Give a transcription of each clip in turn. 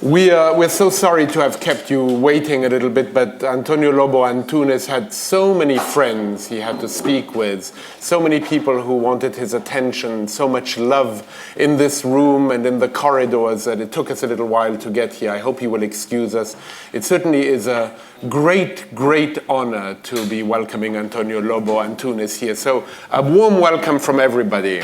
We're so sorry to have kept you waiting a little bit, but António Lobo Antunes had so many friends he had to speak with, so many people who wanted his attention, so much love in this room and in the corridors that it took us a little while to get here. I hope you will excuse us. It certainly is a great, great honor to be welcoming António Lobo Antunes here. So a warm welcome from everybody.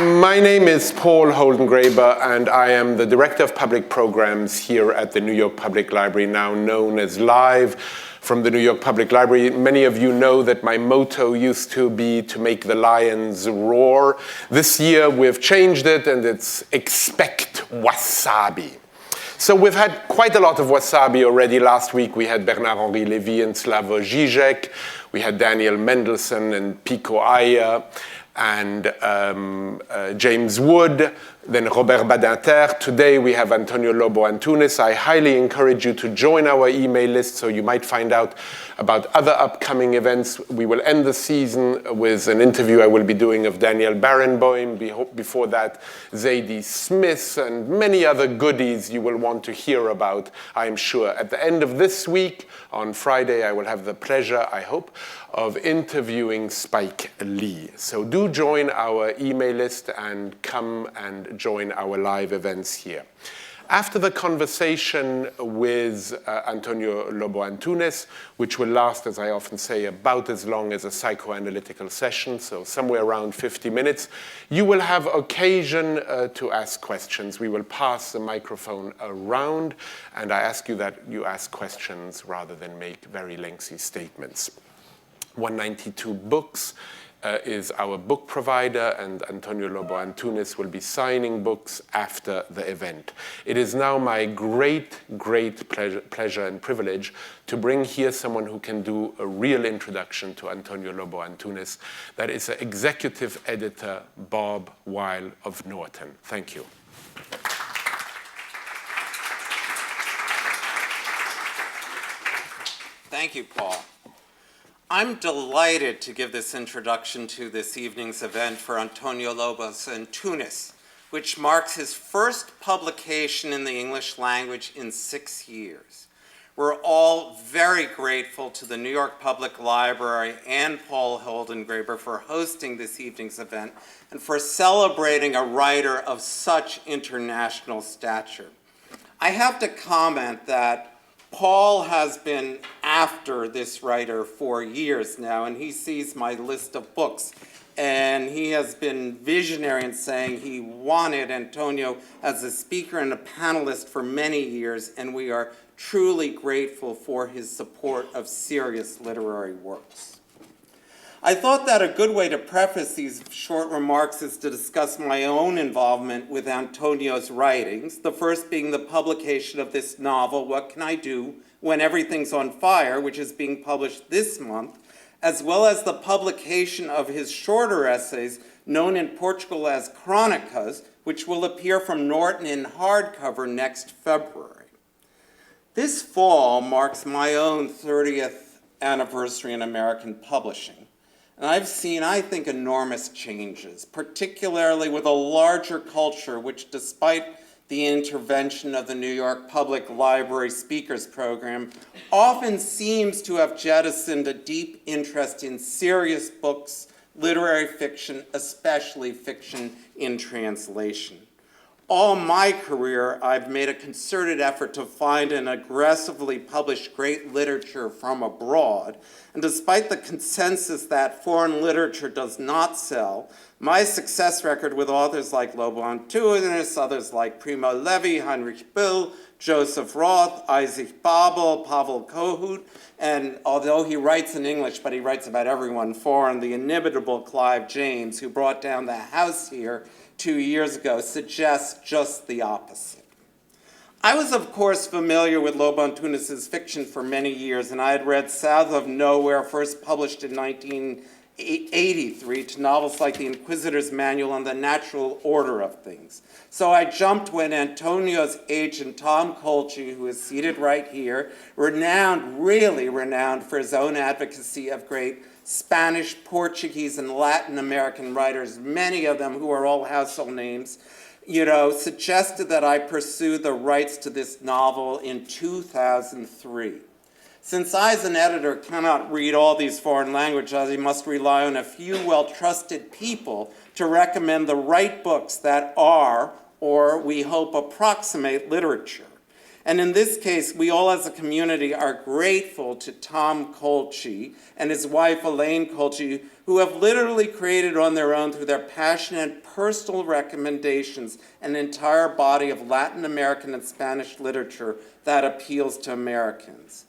My name is Paul Holdengräber, and I am the Director of Public Programs here at the New York Public Library, now known as Live from the New York Public Library. Many of you know that my motto used to be to make the lions roar. This year we've changed it, and it's expect wasabi. So we've had quite a lot of wasabi already. Last week we had Bernard-Henri Lévy and Slavoj Žižek. We had Daniel Mendelsohn and Pico Iyer and James Wood, then Robert Badinter. Today we have António Lobo Antunes. I highly encourage you to join our email list so you might find out about other upcoming events. We will end the season with an interview I will be doing of Daniel Barenboim. Before that, Zadie Smith and many other goodies you will want to hear about, I'm sure. At the end of this week, on Friday, I will have the pleasure, I hope, of interviewing Spike Lee. So do join our email list and come and join our live events here. After the conversation with António Lobo Antunes, which will last, as I often say, about as long as a psychoanalytical session, so somewhere around 50 minutes, you will have occasion to ask questions. We will pass the microphone around, and I ask you that you ask questions rather than make very lengthy statements. 192 Books is our book provider, and António Lobo Antunes will be signing books after the event. It is now my great, great pleasure and privilege to bring here someone who can do a real introduction to António Lobo Antunes. That is executive editor Bob Weil of Norton. Thank you. Thank you, Paul. I'm delighted to give this introduction to this evening's event for António Lobo Antunes, which marks his first publication in the English language in 6 years. We're all very grateful to the New York Public Library and Paul Holdengräber for hosting this evening's event and for celebrating a writer of such international stature. I have to comment that Paul has been after this writer for years now, and he sees my list of books, and he has been visionary in saying he wanted António as a speaker and a panelist for many years, and we are truly grateful for his support of serious literary works. I thought that a good way to preface these short remarks is to discuss my own involvement with António's writings, the first being the publication of this novel, What Can I Do When Everything's on Fire, which is being published this month, as well as the publication of his shorter essays, known in Portugal as Crónicas, which will appear from Norton in hardcover next February. This fall marks my own 30th anniversary in American publishing. And I've seen, I think, enormous changes, particularly with a larger culture which, despite the intervention of the New York Public Library Speakers Program, often seems to have jettisoned a deep interest in serious books, literary fiction, especially fiction in translation. All my career, I've made a concerted effort to find and aggressively publish great literature from abroad. And despite the consensus that foreign literature does not sell, my success record with authors like Lobo Antunes, others like Primo Levi, Heinrich Böll, Joseph Roth, Isaac Babel, Pavel Kohut, and although he writes in English, but he writes about everyone foreign, the inimitable Clive James, who brought down the house here 2 years ago, suggests just the opposite. I was, of course, familiar with Lobo Antunes' fiction for many years, and I had read South of Nowhere, first published in 1983, to novels like The Inquisitor's Manual on the Natural Order of Things. So I jumped when Antonio's agent, Tom Colchi, who is seated right here, renowned, really renowned for his own advocacy of great Spanish, Portuguese, and Latin American writers, many of them who are all household names, suggested that I pursue the rights to this novel in 2003. Since I, as an editor, cannot read all these foreign languages, I must rely on a few well-trusted people to recommend the right books that are, or we hope approximate, literature. And in this case, we all as a community are grateful to Tom Colchi and his wife Elaine Colchi, who have literally created on their own, through their passionate personal recommendations, an entire body of Latin American and Spanish literature that appeals to Americans.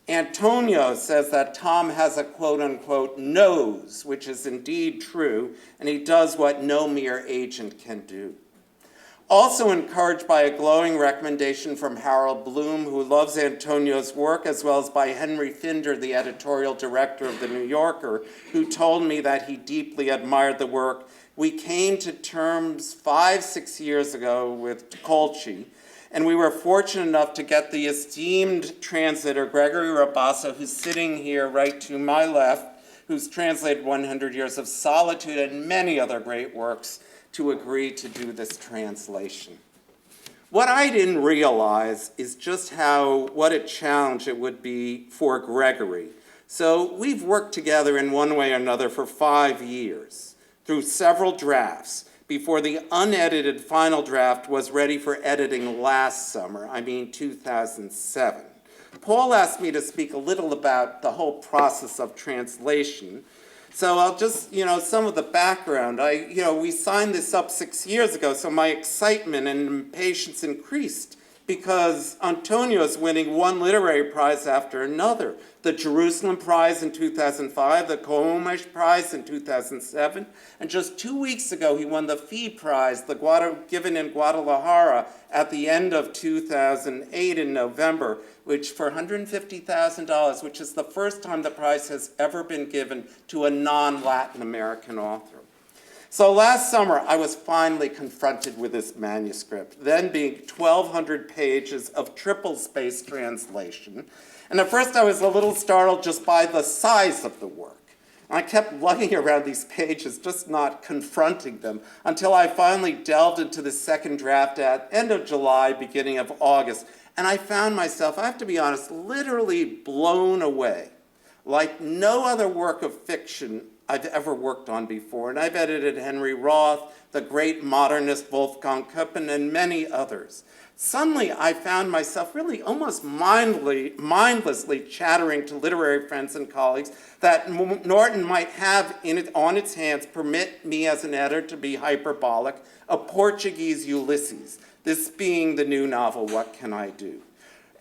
Antonio says that Tom has a quote-unquote nose, which is indeed true, and he does what no mere agent can do. Also encouraged by a glowing recommendation from Harold Bloom, who loves Antonio's work, as well as by Henry Finder, the editorial director of The New Yorker, who told me that he deeply admired the work, we came to terms 5-6 years ago with Colchi, and we were fortunate enough to get the esteemed translator, Gregory Rabassa, who's sitting here right to my left, who's translated 100 Years of Solitude and many other great works, to agree to do this translation. What I didn't realize is just what a challenge it would be for Gregory. So we've worked together in one way or another for 5 years, through several drafts, before the unedited final draft was ready for editing last summer, 2007. Paul asked me to speak a little about the whole process of translation. So I'll just, some of the background. We signed this up 6 years ago, so my excitement and impatience increased because Antonio's winning one literary prize after another. The Jerusalem Prize in 2005, the Cohomish Prize in 2007, and just 2 weeks ago he won the Fee Prize, given in Guadalajara at the end of 2008 in November, which for $150,000, which is the first time the prize has ever been given to a non-Latin American author. So last summer, I was finally confronted with this manuscript, then being 1,200 pages of triple-spaced translation. And at first I was a little startled just by the size of the work. I kept lugging around these pages, just not confronting them, until I finally delved into the second draft at end of July, beginning of August. And I found myself, I have to be honest, literally blown away. Like no other work of fiction I've ever worked on before. And I've edited Henry Roth, the great modernist Wolfgang Köppen, and many others. Suddenly, I found myself really almost mindlessly chattering to literary friends and colleagues that Norton might have on its hands permit me as an editor to be hyperbolic, a Portuguese Ulysses, this being the new novel, What Can I Do?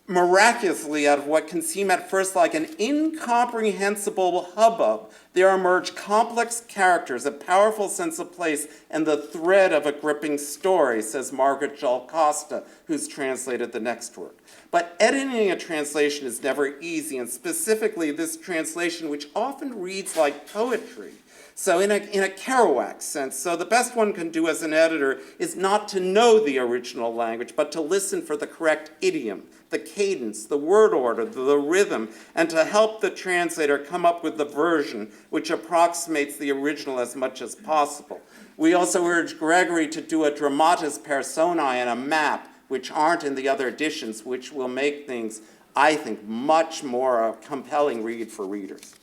Miraculously, out of what can seem at first like an incomprehensible hubbub, there emerge complex characters, a powerful sense of place, and the thread of a gripping story, says Margaret Joel Costa, who's translated the next work. But editing a translation is never easy, and specifically this translation, which often reads like poetry. So in a Kerouac sense, so the best one can do as an editor is not to know the original language, but to listen for the correct idiom, the cadence, the word order, the rhythm, and to help the translator come up with the version which approximates the original as much as possible. We also urge Gregory to do a dramatis personae and a map, which aren't in the other editions, which will make things, I think, much more a compelling read for readers.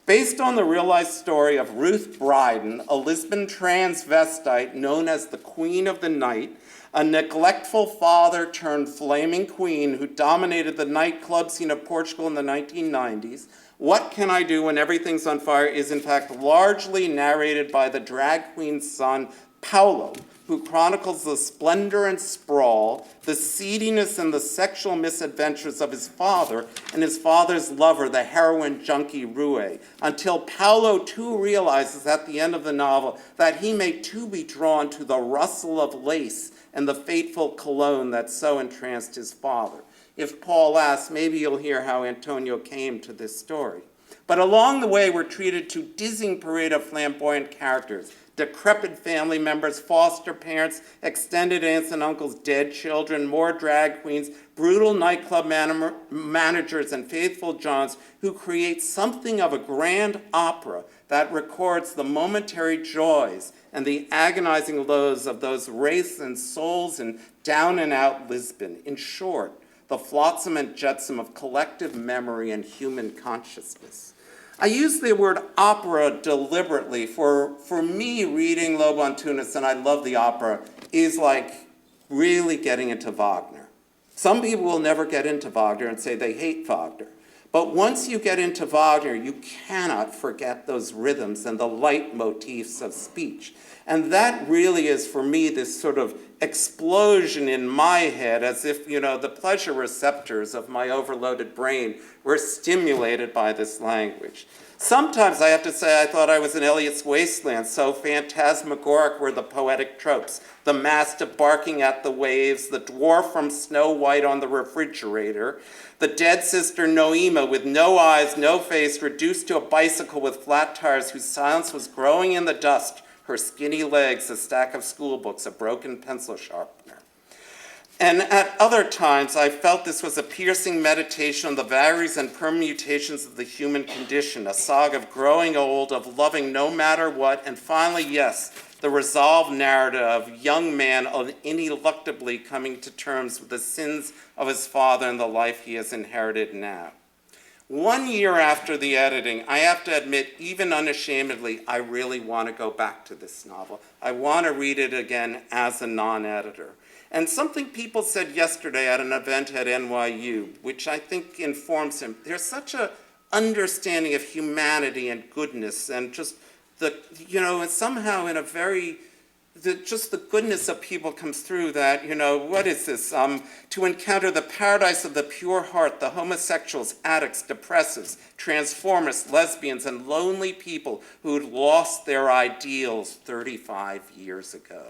Based on the real-life story of Ruth Bryden, a Lisbon transvestite known as the Queen of the Night, a neglectful father turned flaming queen who dominated the nightclub scene of Portugal in the 1990s, What Can I Do When Everything's on Fire is in fact largely narrated by the drag queen's son, Paulo, who chronicles the splendor and sprawl, the seediness and the sexual misadventures of his father and his father's lover, the heroin junkie Rue, until Paulo too realizes at the end of the novel that he may too be drawn to the rustle of lace and the fateful cologne that so entranced his father. If Paul asks, maybe you'll hear how Antonio came to this story. But along the way, we're treated to dizzying parade of flamboyant characters, decrepit family members, foster parents, extended aunts and uncles, dead children, more drag queens, brutal nightclub managers, and faithful Johns who create something of a grand opera that records the momentary joys and the agonizing lows of those wraiths and souls in down-and-out Lisbon. In short, the flotsam and jetsam of collective memory and human consciousness. I use the word opera deliberately. For me, reading Lobo Antunes, and I love the opera, is like really getting into Wagner. Some people will never get into Wagner and say they hate Wagner. But once you get into Wagner, you cannot forget those rhythms and the leitmotifs of speech. And that really is, for me, this sort of explosion in my head, as if, the pleasure receptors of my overloaded brain were stimulated by this language. Sometimes I have to say I thought I was in Eliot's Wasteland, so phantasmagoric were the poetic tropes. The mastiff barking at the waves, the dwarf from Snow White on the refrigerator, the dead sister Noema with no eyes, no face, reduced to a bicycle with flat tires whose silence was growing in the dust, her skinny legs, a stack of school books, a broken pencil sharpener. And at other times, I felt this was a piercing meditation on the vagaries and permutations of the human condition, a saga of growing old, of loving no matter what, and finally, yes, the resolved narrative of young man ineluctably coming to terms with the sins of his father and the life he has inherited now. 1 year after the editing, I have to admit, even unashamedly, I really want to go back to this novel. I want to read it again as a non-editor. And something people said yesterday at an event at NYU, which I think informs him, there's such an understanding of humanity and goodness and just and somehow in a very, just the goodness of people comes through that, what is this? To encounter the paradise of the pure heart, the homosexuals, addicts, depressives, transformists, lesbians, and lonely people who'd lost their ideals 35 years ago.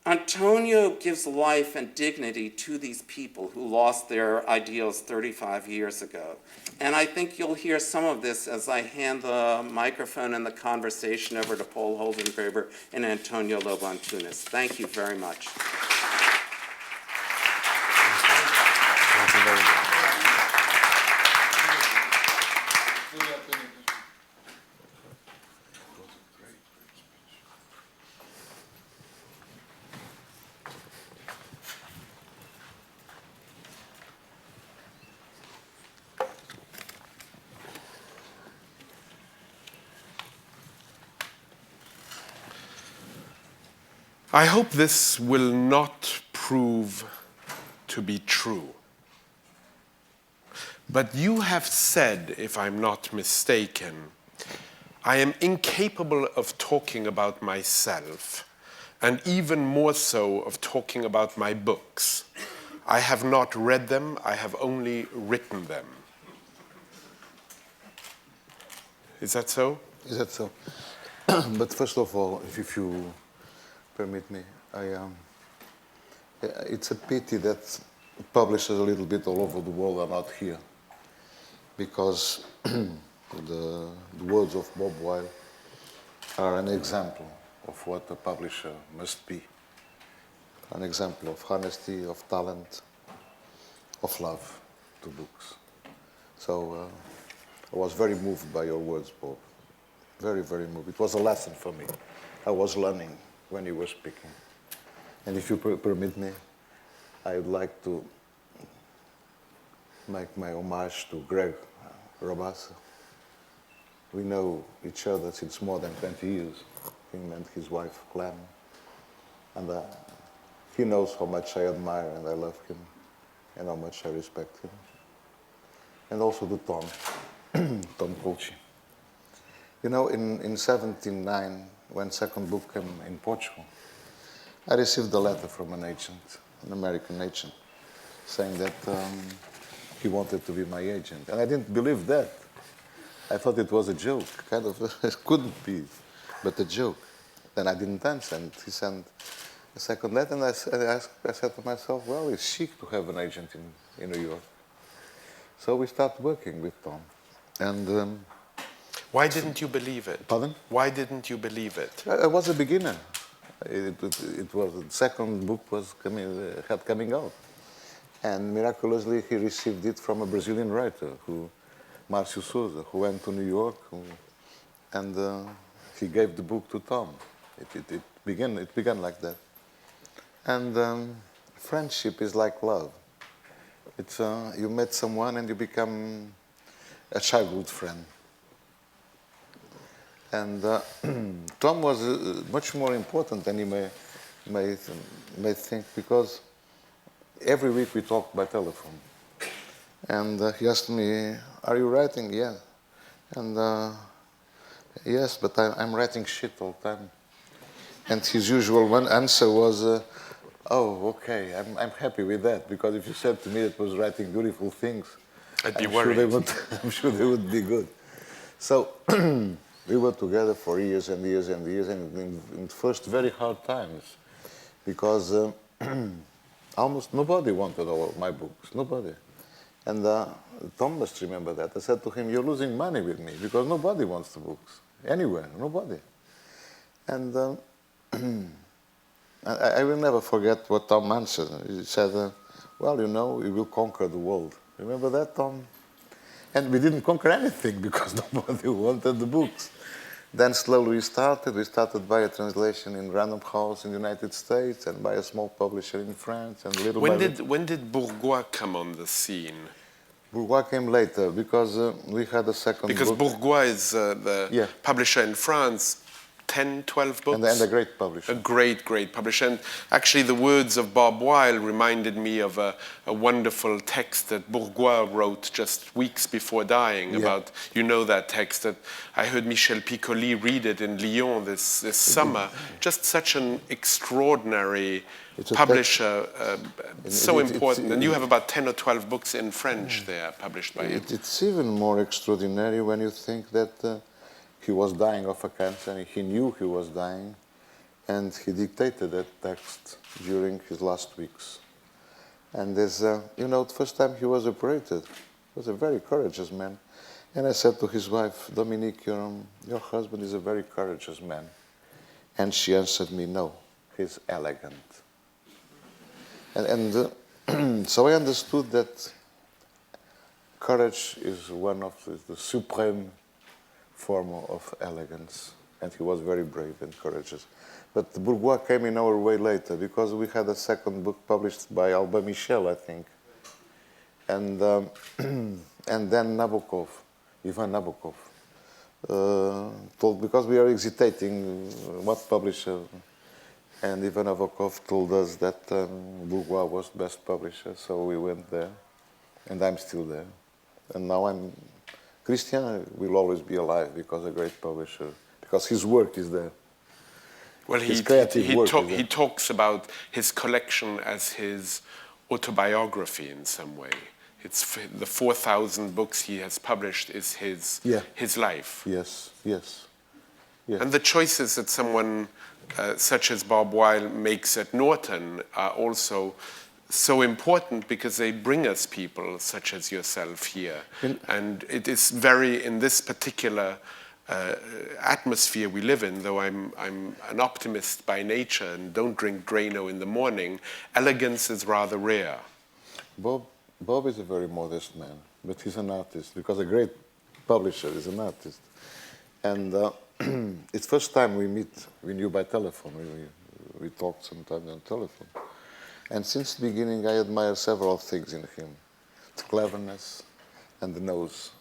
Antonio gives life and dignity to these people who lost their ideals 35 years ago. And I think you'll hear some of this as I hand the microphone and the conversation over to Paul Holdengräber and António Lobo Antunes. Thank you very much. Thank you very much. I hope this will not prove to be true. But you have said, if I'm not mistaken, I am incapable of talking about myself, and even more so of talking about my books. I have not read them, I have only written them. Is that so? Is that so? But first of all, if you permit me, it's a pity that publishers a little bit all over the world are not here, because the words of Bob Wilde are an example of what a publisher must be. An example of honesty, of talent, of love to books. So I was very moved by your words, Bob. Very, very moved. It was a lesson for me. I was learning when you were speaking. And if you permit me, I would like to make my homage to Greg Rabassa. We know each other since more than 20 years, him and his wife, Clem. And he knows how much I admire and I love him, and how much I respect him. And also to Tom, Tom Colchi. You know, in 1979, when second book came in Portugal, I received a letter from an agent, an American agent, saying that he wanted to be my agent. And I didn't believe that. I thought it was a joke, kind of, it couldn't be, but a joke. Then I didn't answer, and he sent a second letter, and I said to myself, well, it's chic to have an agent in New York. So we started working with Tom. And Why didn't you believe it? Pardon? Why didn't you believe it? I was a beginner. It was the second book was coming out, and miraculously he received it from a Brazilian writer, Márcio Souza, who went to New York, and he gave the book to Tom. It began like that, and friendship is like love. It's you met someone and you become a childhood friend. And Tom was much more important than you may think, because every week we talked by telephone. And he asked me, "Are you writing?" "Yeah." And yes, but I'm writing shit all the time. And his usual one answer was, "Oh, okay, I'm happy with that, because if you said to me it was writing beautiful things, I'd be worried." I'm sure they would be good." So we were together for years and years and years, and in first very hard times, because almost nobody wanted all of my books, nobody. And Tom must remember that. I said to him, "You're losing money with me, because nobody wants the books, anywhere, nobody." And I will never forget what Tom answered. He said, "Well, you know, we will conquer the world." Remember that, Tom? And we didn't conquer anything, because nobody wanted the books. Then slowly we started. We started by a translation in Random House in the United States, and by a small publisher in France. And little When did Bourgois come on the scene? Bourgois came later, because we had a second Because book. Bourgois is the publisher in France, 10, 12 books. And a great publisher. A great, great publisher. And actually the words of Bob Weil reminded me of a wonderful text that Bourgois wrote just weeks before dying about, you know that text, that I heard Michel Piccoli read it in Lyon this summer. Just such an extraordinary publisher, so important. And you have about 10 or 12 books in French there published by him. It's even more extraordinary when you think that he was dying of a cancer, and he knew he was dying, and he dictated that text during his last weeks. And there's, you know, the first time he was operated, he was a very courageous man. And I said to his wife, "Dominique, your husband is a very courageous man." And she answered me, "No, he's elegant." And so I understood that courage is one of the supreme form of elegance, and he was very brave and courageous. But the Bourgois came in our way later, because we had a second book published by Albin Michel, I think, and then Nabokov, Ivan Nabokov, told, because we are hesitating what publisher, and Ivan Nabokov told us that Bourgois was the best publisher, so we went there, and I'm still there, and now Christian will always be alive, because a great publisher, because his work is there. Well, he talks about his collection as his autobiography in some way. It's the 4,000 books he has published is his life. Yes. And the choices that someone such as Bob Weil makes at Norton are also so important, because they bring us people such as yourself here. And it is very, in this particular atmosphere we live in, though I'm an optimist by nature and don't drink Drano in the morning, elegance is rather rare. Bob is a very modest man, but he's an artist, because a great publisher is an artist. And it's first time we knew by telephone. We talked sometimes on telephone. And since the beginning, I admire several things in him: the cleverness and the nose.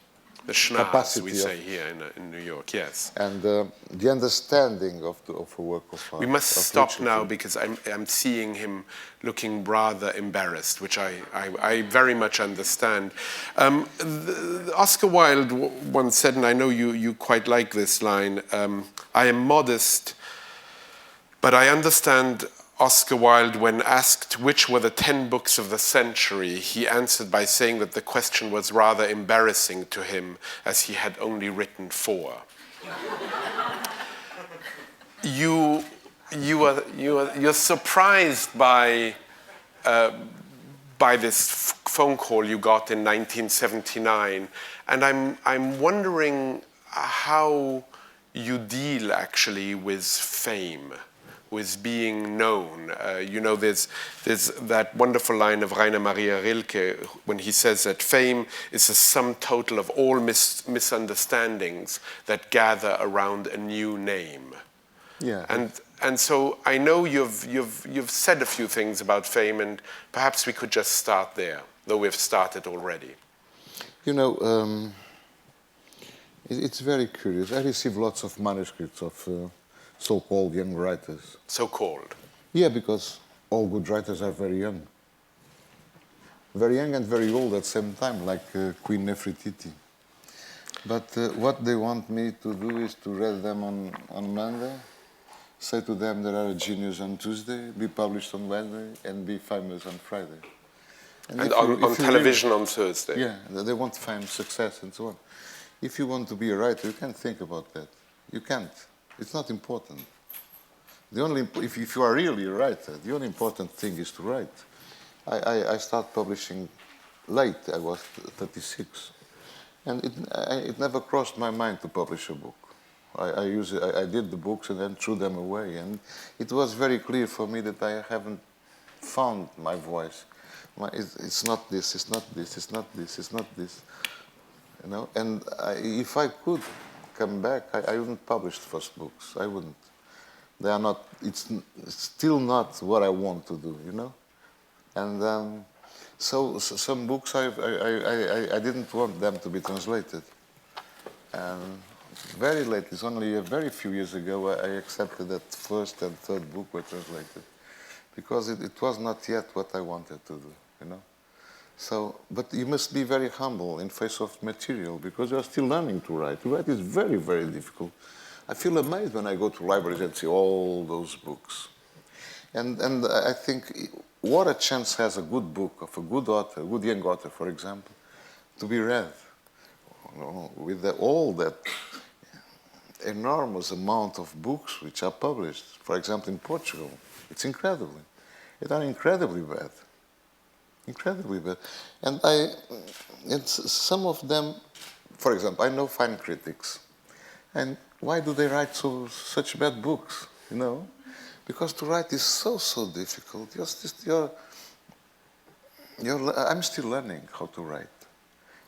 The schnoz, we say here in New York, yes. And the understanding of a work of art. We must stop now, because I'm seeing him looking rather embarrassed, which I very much understand. Oscar Wilde once said, and I know you quite like this line, "I am modest, but I understand Oscar Wilde, when asked which were the 10 books of the century, he answered by saying that the question was rather embarrassing to him, as he had only written 4. You're surprised by this phone call you got in 1979, and I'm wondering how you deal actually with fame, with being known. You know, there's that wonderful line of Rainer Maria Rilke when he says that fame is a sum total of all misunderstandings that gather around a new name. Yeah. And so I know you've said a few things about fame, and perhaps we could just start there, though we've started already. You know, it's very curious. I receive lots of manuscripts of so-called young writers. So-called. Yeah, because all good writers are very young. Very young and very old at the same time, like Queen Nefertiti. But what they want me to do is to read them on Monday, say to them there are a genius on Tuesday, be published on Wednesday, and be famous on Friday. And on television on Thursday. Yeah, they want fame, success, and so on. If you want to be a writer, you can't think about that. You can't. It's not important. If you are really a writer, the only important thing is to write. I started publishing late. I was 36, and it never crossed my mind to publish a book. I did the books and then threw them away, and it was very clear for me that I haven't found my voice. It's not this. It's not this. It's not this. It's not this. You know, and if I could come back, I wouldn't publish the first books. I wouldn't. They are not. It's still not what I want to do. You know, and so some books I didn't want them to be translated. And very late, it's only a very few years ago, I accepted that first and third book were translated, because it was not yet what I wanted to do. You know. So, but you must be very humble in face of material, because you are still learning to write. To write is very, very difficult. I feel amazed when I go to libraries and see all those books. And I think what a chance has a good book of a good author, a good young author, for example, to be read. You know, with all that enormous amount of books which are published. For example, in Portugal, it's incredible. They are incredibly bad. Incredibly bad. And some of them, for example, I know fine critics. And why do they write such bad books? You know? Because to write is so difficult. I'm still learning how to write.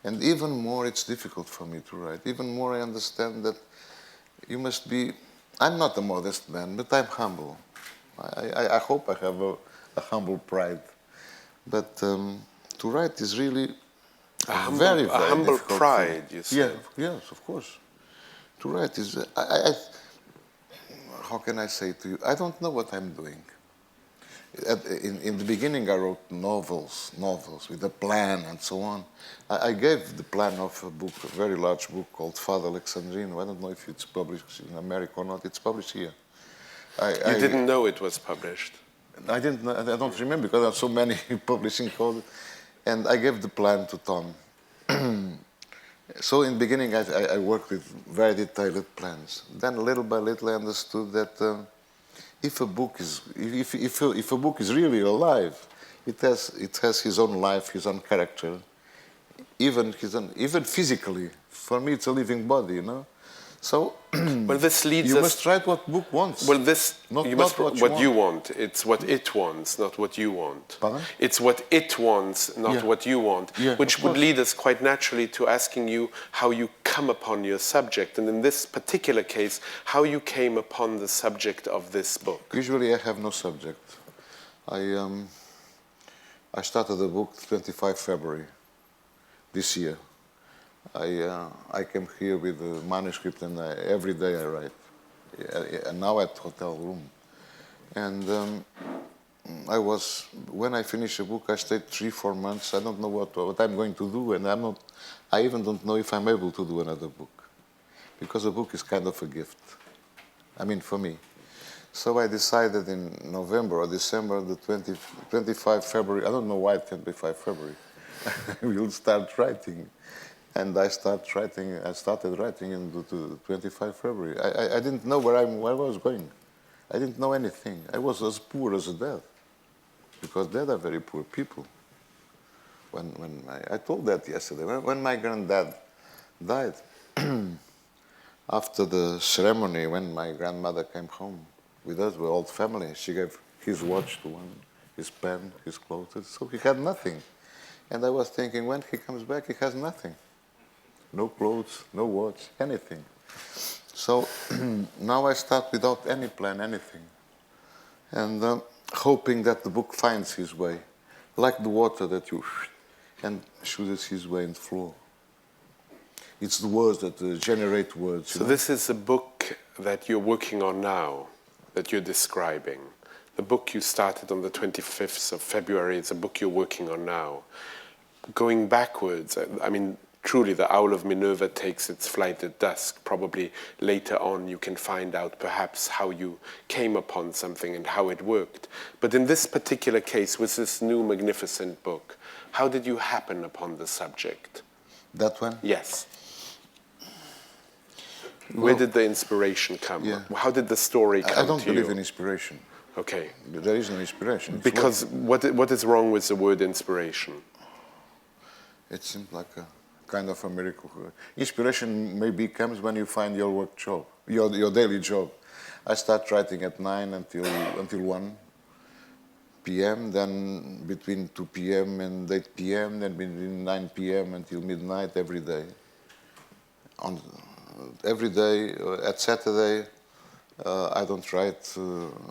And even more, it's difficult for me to write. Even more, I understand that you must be... I'm not a modest man, but I'm humble. I hope I have a humble pride. But to write is really very humble difficult pride, you say. Yeah, yes, of course. To write is... how can I say to you? I don't know what I'm doing. In the beginning, I wrote novels with a plan and so on. I gave the plan of a book, a very large book called Father Alexandrino. I don't know if it's published in America or not. It's published here. You didn't know it was published? I didn't. I don't remember because there are so many publishing codes. And I gave the plan to Tom. So in the beginning, I worked with very detailed plans. Then little by little, I understood that if a book is really alive, it has his own life, his own character, even physically. For me, it's a living body, you know. So well, this leads you us... must write what book wants. Well, this not what you want. It's what it wants, not what you want. Pardon? It's what it wants, not what you want. Yeah, which would lead us quite naturally to asking you how you come upon your subject, and in this particular case, how you came upon the subject of this book. Usually, I have no subject. I started the book 25 February this year. I came here with a manuscript, and every day I write. And now at hotel room. And when I finish a book, I stayed 3-4 months. I don't know what I'm going to do, and I even don't know if I'm able to do another book, because a book is kind of a gift. I mean, for me. So I decided in November or December, the 25 February. I don't know why 25 February. We'll start writing. And I started writing in 25 February. I didn't know where I was going. I didn't know anything. I was as poor as a dad, because dads are very poor people. I told that yesterday. When my granddad died, After the ceremony, when my grandmother came home with us, we're old family, she gave his watch to one, his pen, his clothes, so he had nothing. And I was thinking, when he comes back, he has nothing. No clothes, no watch, anything. So now I start without any plan, anything. And hoping that the book finds his way, like the water that you and chooses his way in the flow. It's the words that generate words. So this is a book that you're working on now, that you're describing. The book you started on the 25th of February is a book you're working on now. Going backwards, I mean, truly the Owl of Minerva takes its flight at dusk. Probably later on you can find out perhaps how you came upon something and how it worked. But in this particular case, with this new magnificent book, how did you happen upon the subject? That one? Yes. Where did the inspiration come? Yeah. How did the story come to you? I don't believe in inspiration. Okay. There is no inspiration. Because what is wrong with the word inspiration? It seems like a kind of a miracle. Inspiration maybe comes when you find your work job, your daily job. I start writing at 9 until 1 p.m., then between 2 p.m. and 8 p.m., then between 9 p.m. until midnight every day. Every day, at Saturday, I don't write.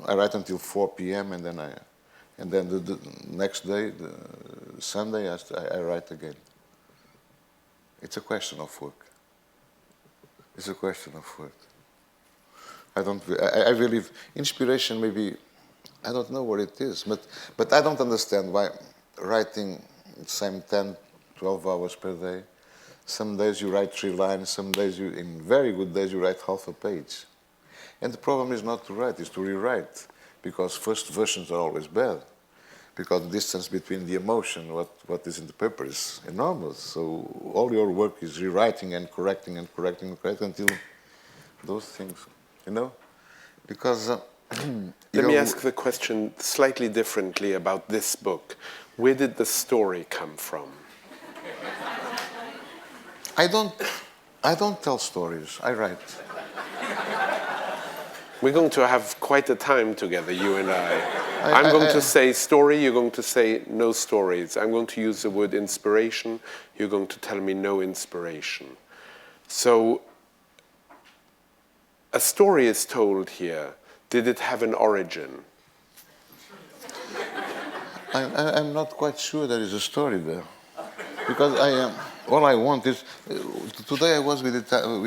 I write until 4 p.m. and then the next day, Sunday, I write again. It's a question of work. It's a question of work. I believe inspiration maybe, I don't know what it is, but I don't understand why writing the same 10, 12 hours per day. Some days you write 3 lines, some days in very good days you write half a page. And the problem is not to write, it's to rewrite, because first versions are always bad. Because the distance between the emotion, what is in the paper is enormous. So all your work is rewriting and correcting until those things, you know? Because let me ask the question slightly differently about this book. Where did the story come from? I don't tell stories, I write. We're going to have quite a time together, you and I. I'm going to say story, you're going to say no stories. I'm going to use the word inspiration, you're going to tell me no inspiration. So, a story is told here. Did it have an origin? I'm not quite sure there is a story there. Because all I want is, today I was with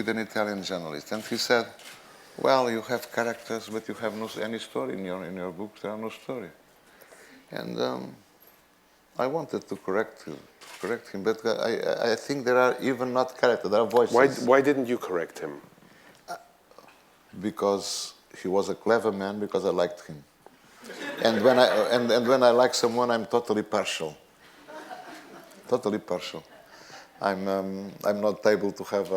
an Italian journalist, and he said, well, you have characters, but you have no any story in your book. There are no story, and I wanted to correct him, but I think there are even not characters. There are voices. Why didn't you correct him? Because he was a clever man. Because I liked him, and when I like someone, I'm totally partial. Totally partial. I'm not able to have.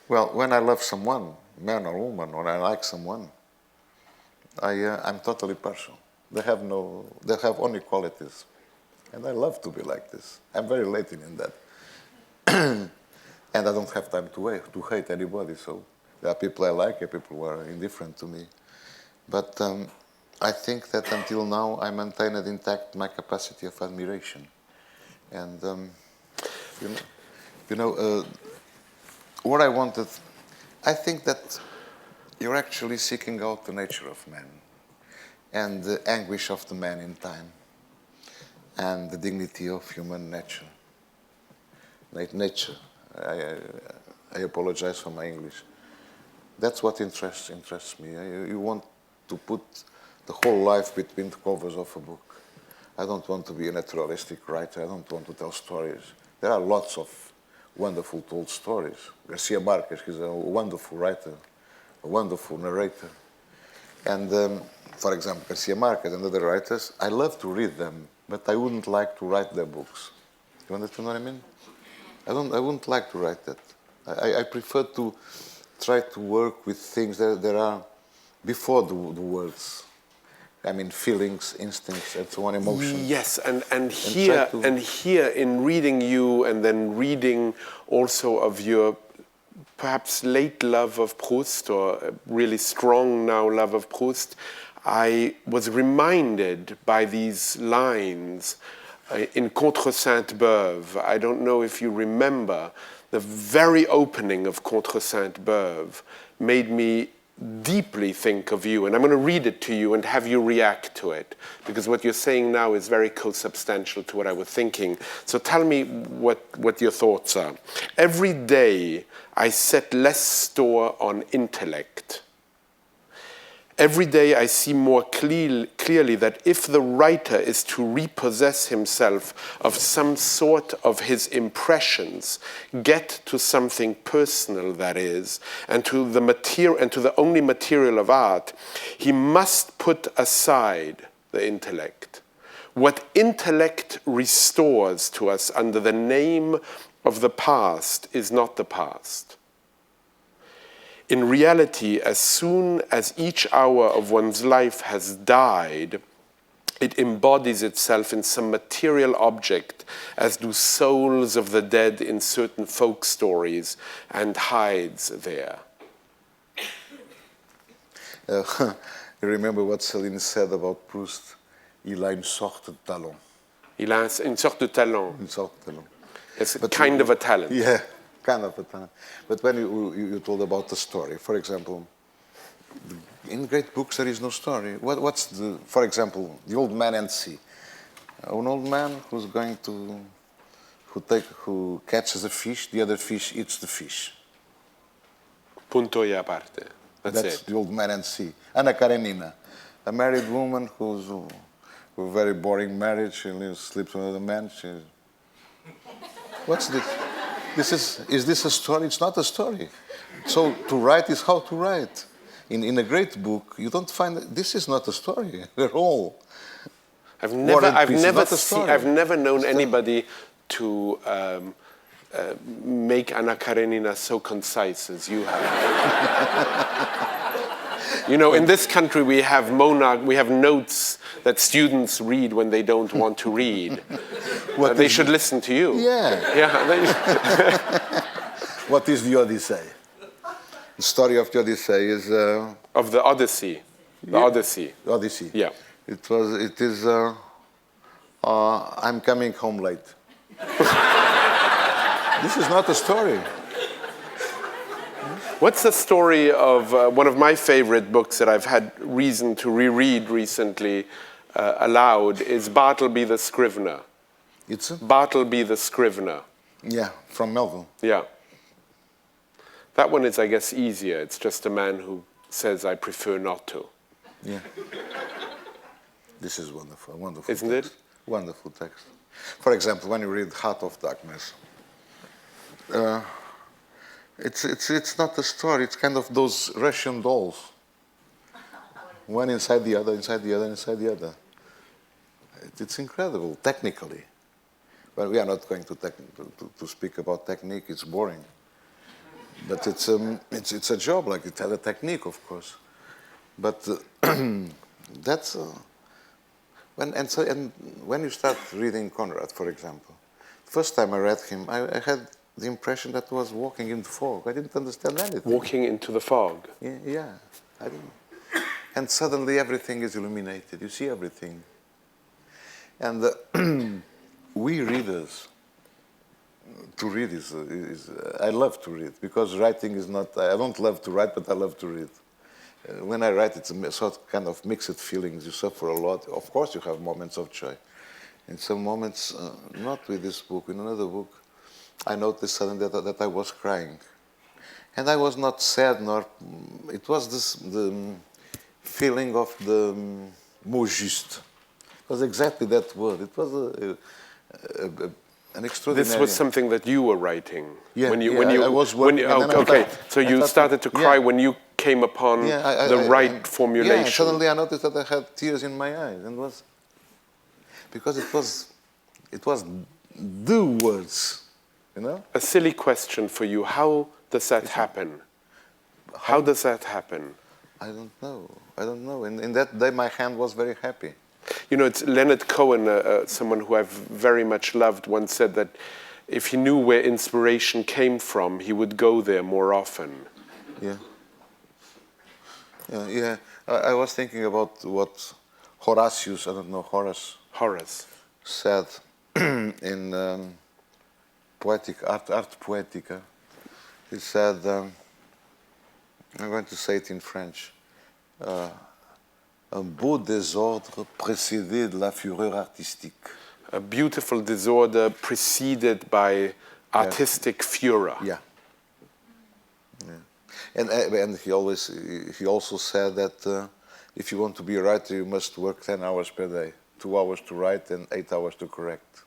Well, when I love someone, man or woman, or I like someone, I'm totally partial. They have only qualities, and I love to be like this. I'm very Latin in that, and I don't have time to hate anybody. So there are people I like, and people who are indifferent to me. But I think that until now I maintained intact my capacity of admiration, and what I wanted. I think that you're actually seeking out the nature of man and the anguish of the man in time and the dignity of human nature. Nature. I apologize for my English. That's what interests me. You want to put the whole life between the covers of a book. I don't want to be a naturalistic writer. I don't want to tell stories. There are lots of wonderful told stories. Garcia Marquez, he's a wonderful writer, a wonderful narrator. And for example, Garcia Marquez and other writers, I love to read them, but I wouldn't like to write their books. You understand what I mean? I wouldn't like to write that. I prefer to try to work with things that are before the words. I mean, feelings, instincts, and so on, emotions. Yes, and here in reading you, and then reading also of your perhaps late love of Proust, or a really strong now love of Proust, I was reminded by these lines in Contre Sainte-Beuve. I don't know if you remember, the very opening of Contre Sainte-Beuve made me deeply think of you. And I'm going to read it to you and have you react to it, because what you're saying now is very co-substantial to what I was thinking. So tell me what your thoughts are. Every day I set less store on intellect. Every day I see more clearly that if the writer is to repossess himself of some sort of his impressions, get to something personal, that is, and to the only material of art, he must put aside the intellect. What intellect restores to us under the name of the past is not the past. In reality, as soon as each hour of one's life has died, it embodies itself in some material object, as do souls of the dead in certain folk stories, and hides there. You remember what Céline said about Proust? Il a une sorte de talent. Il a une sorte de talent. Une sorte de talent. It's kind of a talent. Yeah, kind of a talent. But when you told about the story, for example, in great books there is no story. What's the, for example, The Old Man and Sea? An old man who's going to, who catches a fish, the other fish eats the fish. Punto y aparte. That's it. The Old Man and Sea. Anna Karenina, a married woman who's a very boring marriage. She sleeps with another man. What's this? Is this a story? It's not a story. So to write is how to write. In a great book, you don't find this is not a story at all. I've never known anybody to make Anna Karenina so concise as you have. You know, in this country we have notes that students read when they don't want to read. They should listen to you. Yeah. What is the Odyssey? The story of the Odyssey is of the Odyssey. The Odyssey. Odyssey. Yeah. It is. I'm coming home late. This is not a story. What's the story of one of my favorite books that I've had reason to reread recently aloud is Bartleby the Scrivener. It's Bartleby the Scrivener. Yeah, from Melville. Yeah. That one is, I guess, easier. It's just a man who says, I prefer not to. Yeah. This is wonderful, wonderful. Isn't text. it? Wonderful text. For example, when you read Heart of Darkness, it's not a story. It's kind of those Russian dolls. One inside the other, inside the other, inside the other. It's incredible, technically. But we are not going to speak about technique. It's boring. But it's a job. Like it had a technique, of course. But that's when you start reading Conrad, for example, first time I read him, I had the impression that I was walking in the fog. I didn't understand anything. Walking into the fog. Yeah, I didn't. And suddenly everything is illuminated. You see everything. And we readers, to read is I love to read, because writing is not, I don't love to write, but I love to read. When I write, it's a sort of kind of mixed feelings. You suffer a lot. Of course, you have moments of joy. In some moments, not with this book, in another book, I noticed suddenly that I was crying. And I was not sad, nor, it was the feeling of the mot juste. It was exactly that word. It was an extraordinary... This was something that you were writing. Yeah, I was working. Okay, so you started to cry when you came upon the right formulation. Yeah, suddenly I noticed that I had tears in my eyes, and was because it was the words, you know. A silly question for you: how does that happen? How does that happen? I don't know. In that day, my hand was very happy. You know, it's Leonard Cohen, someone who I've very much loved, once said that if he knew where inspiration came from, he would go there more often. Yeah. Yeah. I was thinking about what Horatius, I don't know, Horace. said in Art Poetica. He said, I'm going to say it in French, un beau désordre précédé de la fureur artistique. A beautiful disorder preceded by artistic furor. Yeah. And he also said that if you want to be a writer, you must work 10 hours per day, 2 hours to write and 8 hours to correct.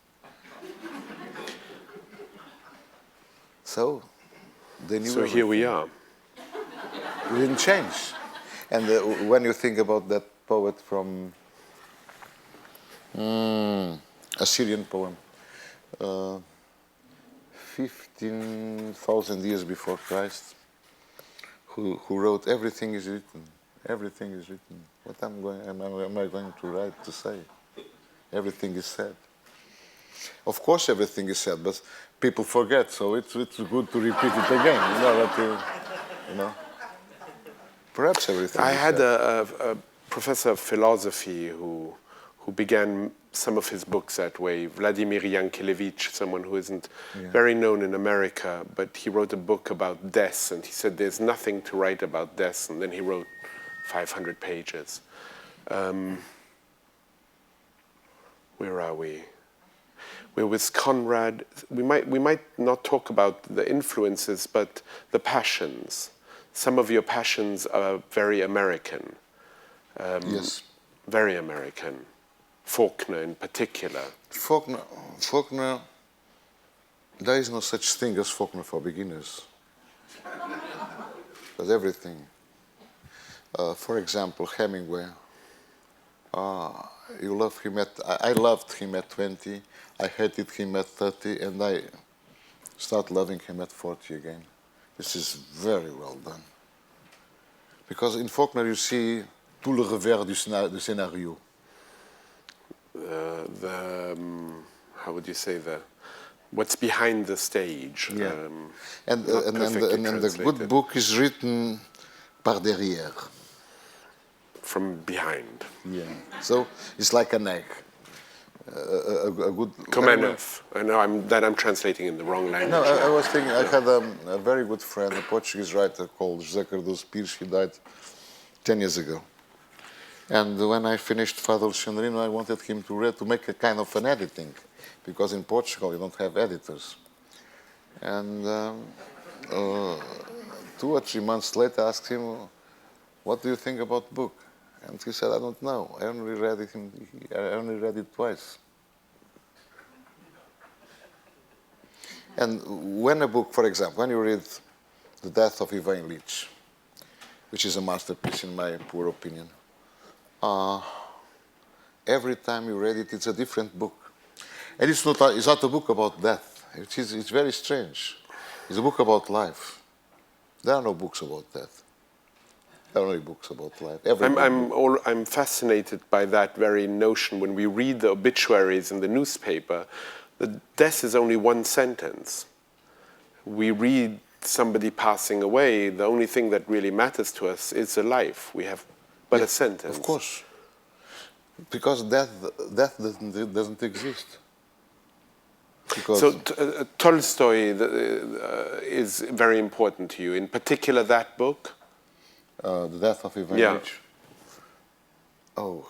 So they knew. So here we are. We didn't change. And when you think about that poet from a Syrian poem, 15,000 years before Christ, who wrote, everything is written, everything is written. What am I going to write to say? Everything is said. Of course everything is said, but people forget, so it's good to repeat it again, you know. Perhaps everything I is had said. a professor of philosophy who began some of his books that way, Vladimir Yankelevich, someone who isn't very known in America, but he wrote a book about death, and he said there's nothing to write about death, and then he wrote 500 pages. Where are we? We're with Conrad. We might not talk about the influences, but the passions. Some of your passions are very American. Yes. Very American. Faulkner in particular. Faulkner, there is no such thing as Faulkner for beginners. Because everything. For example, Hemingway. You love him I loved him at 20, I hated him at 30, and I start loving him at 40 again. This is very well done. Because in Faulkner you see tout le revers du scénario. How would you say what's behind the stage? Yeah. And the good book is written par derrière. From behind. Yeah. So it's like an egg. A good. Comenov. I know I'm translating in the wrong language. No, I was thinking. I had a very good friend, a Portuguese writer called José Cardoso Pires. He died 10 years ago. And when I finished Fado Alexandrino, I wanted him to make a kind of an editing, because in Portugal you don't have editors. And 2 or 3 months later, I asked him, "What do you think about the book?" And he said, "I don't know. I only read it twice." And when a book, for example, when you read The Death of Ivan Illich, which is a masterpiece in my poor opinion, every time you read it, it's a different book. And it's not a book about death. It's very strange. It's a book about life. There are no books about death. There are only books about life. I'm fascinated by that very notion. When we read the obituaries in the newspaper, the death is only one sentence. We read somebody passing away, the only thing that really matters to us is a life. We have but a sentence. Of course. Because death doesn't exist. Because so Tolstoy is very important to you. In particular, that book? The Death of Ivan Illich. Oh,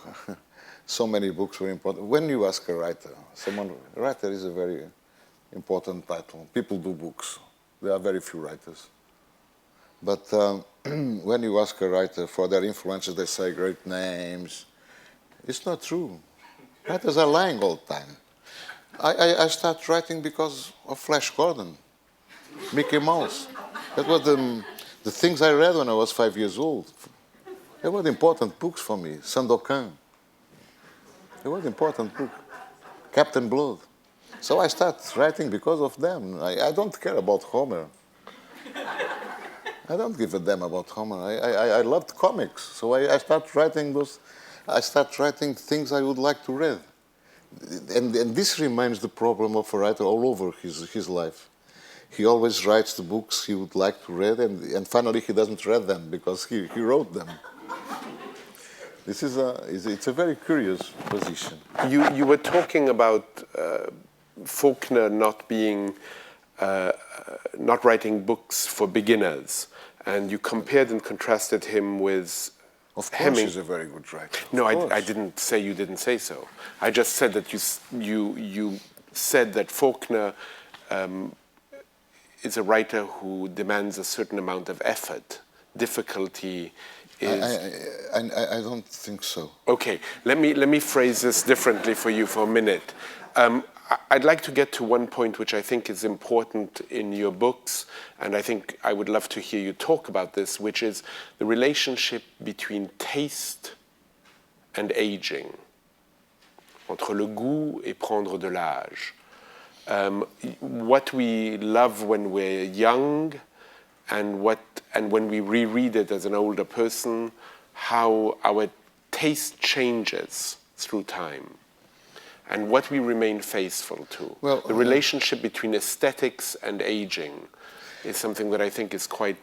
so many books were important. When you ask a writer, writer is a very important title. People do books. There are very few writers. But when you ask a writer for their influences, they say great names. It's not true. Writers are lying all the time. I started writing because of Flash Gordon, Mickey Mouse. That was the things I read when I was 5 years old. They were important books for me. Sandokan. They were important book. Captain Blood. So I started writing because of them. I don't care about Homer. I don't give a damn about Homer. I loved comics, so I started writing things I would like to read. And this remains the problem of a writer all over his life. He always writes the books he would like to read, and finally he doesn't read them because he wrote them. This is it's a very curious position. You were talking about Faulkner not writing books for beginners, and you compared and contrasted him with Of course, Heming. he's a very good writer. No, I didn't say you didn't say so. I just said that you said that Faulkner is a writer who demands a certain amount of effort. Difficulty is. I don't think so. Okay, let me phrase this differently for you for a minute. I'd like to get to one point which I think is important in your books, and I think I would love to hear you talk about this, which is the relationship between taste and aging, entre le goût et prendre de l'âge. What we love when we're young, and when we reread it as an older person, how our taste changes through time. And what we remain faithful to. Well, the relationship between aesthetics and aging is something that I think is quite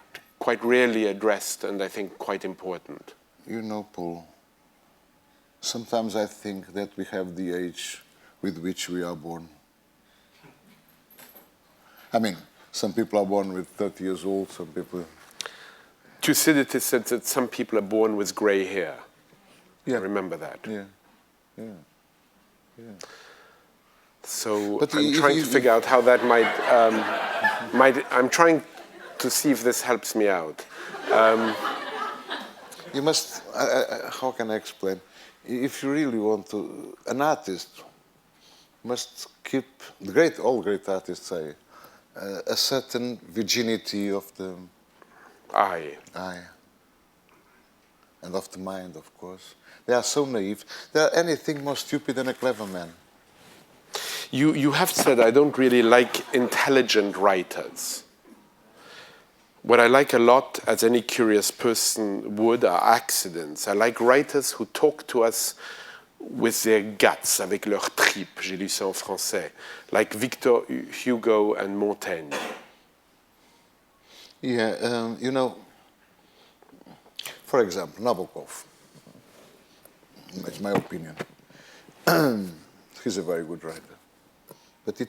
rarely addressed, and I think quite important. You know, Paul, sometimes I think that we have the age with which we are born. I mean, some people are born with 30 years old, some people... Thucydides said that some people are born with grey hair. Yeah. Remember that? Yeah, yeah. Yeah. So I'm trying to figure out how that might. I'm trying to see if this helps me out. You must. How can I explain? If you really want to, an artist must keep. All great artists say a certain virginity of the eye, and of the mind, of course. They are so naive. They are anything more stupid than a clever man. You have said, I don't really like intelligent writers. What I like a lot, as any curious person would, are accidents. I like writers who talk to us with their guts, avec leur tripes. J'ai lu ça en français. Like Victor Hugo and Montaigne. Yeah, you know, for example, Nabokov. That's my opinion. He's a very good writer. But he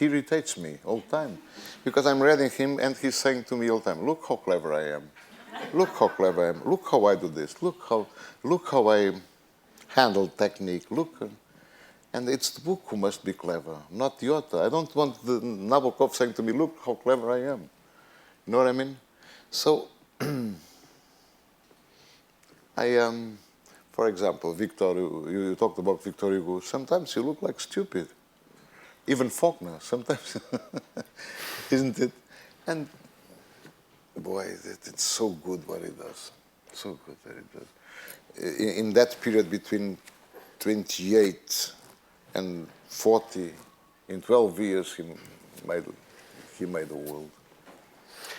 irritates me all the time. Because I'm reading him and he's saying to me all the time, look how clever I am. Look how clever I am. Look how I do this. Look how I handle technique. And it's the book who must be clever, not the author. I don't want the Nabokov saying to me, look how clever I am. You know what I mean? So, for example, you talked about Victor Hugo. Sometimes you look like stupid. Even Faulkner, sometimes. Isn't it? And boy, it's so good what he does. So good that he does. In that period between 28 and 40, in 12 years, he made the world.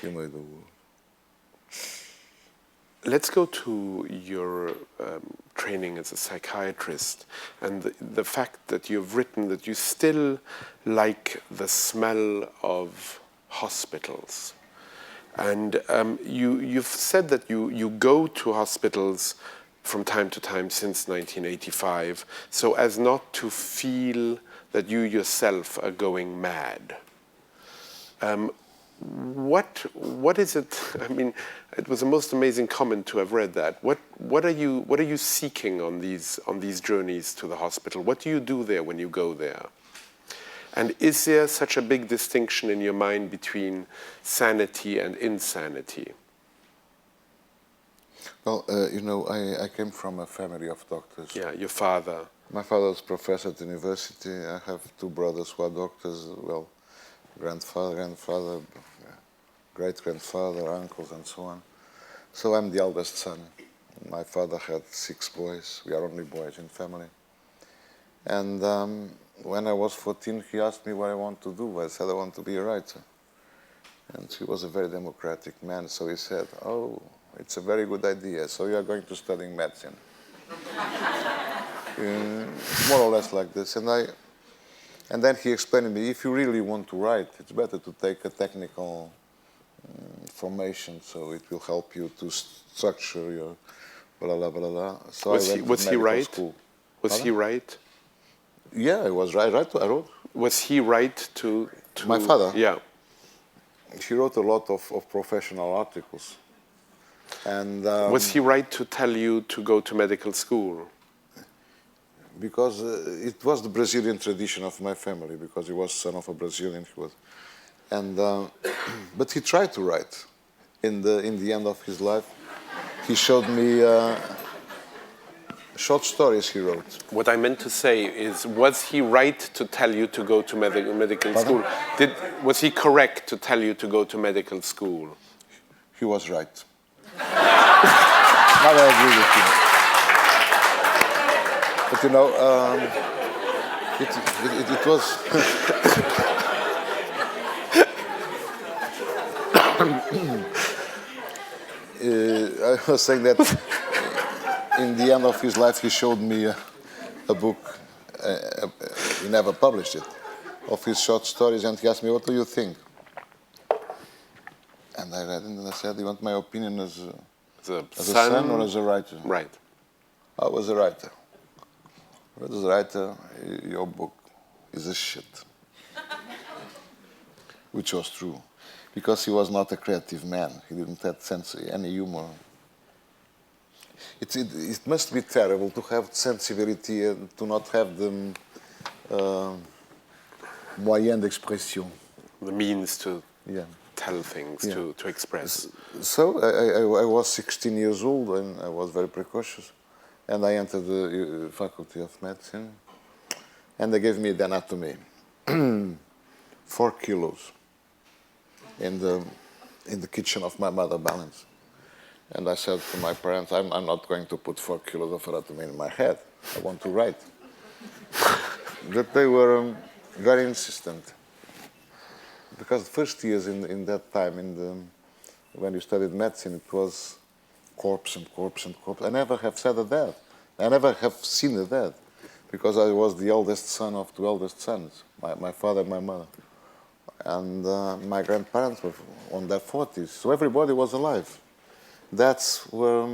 He made the world. Let's go to your training as a psychiatrist and the fact that you've written that you still like the smell of hospitals. And you've said that you go to hospitals from time to time since 1985 so as not to feel that you yourself are going mad. What is it? I mean, it was the most amazing comment to have read that. What are you seeking on these journeys to the hospital? What do you do there when you go there? And is there such a big distinction in your mind between sanity and insanity? Well, you know, I came from a family of doctors. Yeah, your father. My father was professor at the university. I have two brothers who are doctors. Well, grandfather, great-grandfather, uncles, and so on. So I'm the eldest son. My father had 6 boys. We are only boys in family. And when I was 14, he asked me what I want to do. I said I want to be a writer. And he was a very democratic man, so he said, oh, it's a very good idea. So you are going to study medicine. more or less like this. And then he explained to me, if you really want to write, it's better to take a technical formation, so it will help you to structure your blah, blah, blah, blah. So Was I he, went was to he medical right? school. Was Pardon? he right? Yeah, I was right. I wrote. Was he right to My father? Yeah. He wrote a lot of professional articles. And Was he right to tell you to go to medical school? because it was the Brazilian tradition of my family, because he was son of a Brazilian. He was, and but he tried to write. In the end of his life, he showed me short stories he wrote. What I meant to say is, was he right to tell you to go to medical Pardon? school? Was he correct to tell you to go to medical school? He was right. Now I agree with him. But you know, it was. I was saying that in the end of his life, he showed me a book. He never published it, of his short stories, and he asked me, "What do you think?" And I read it, and I said, "You want my opinion as a son or as a writer?" Right. I was a writer. As a writer, your book is a shit. Which was true. Because he was not a creative man. He didn't have any humor. It must be terrible to have sensibility and to not have the moyen d'expression. The means to Yeah. tell things, Yeah. to express. So I was 16 years old, and I was very precocious. And I entered the Faculty of Medicine, and they gave me the anatomy, 4 kilos in the kitchen of my mother balance. And I said to my parents, I'm not going to put 4 kilos of anatomy in my head. I want to write. But they were very insistent. Because the first years in that time, when you studied medicine, it was corpse and corpse and corpse. I never have said a dead. I never have seen a dead, because I was the eldest son of 2 eldest sons, my father and my mother. And my grandparents were on their 40s, so everybody was alive. That's where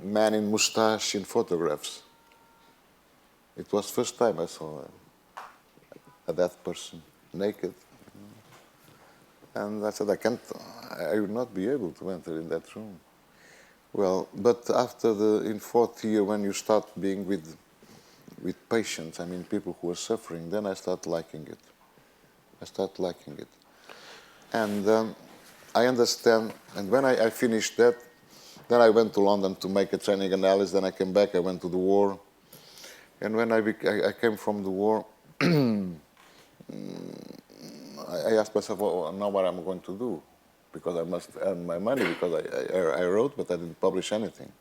man in mustache in photographs. It was first time I saw a dead person, naked. And I said, I would not be able to enter in that room. Well, but after in 4th year, when you start being with patients, I mean people who are suffering, then I start liking it. And I understand, and when I finished that, then I went to London to make a training analysis, then I came back, I went to the war. And when I came from the war, I asked myself, well, now what am I going to do? Because I must earn my money, because I wrote, but I didn't publish anything.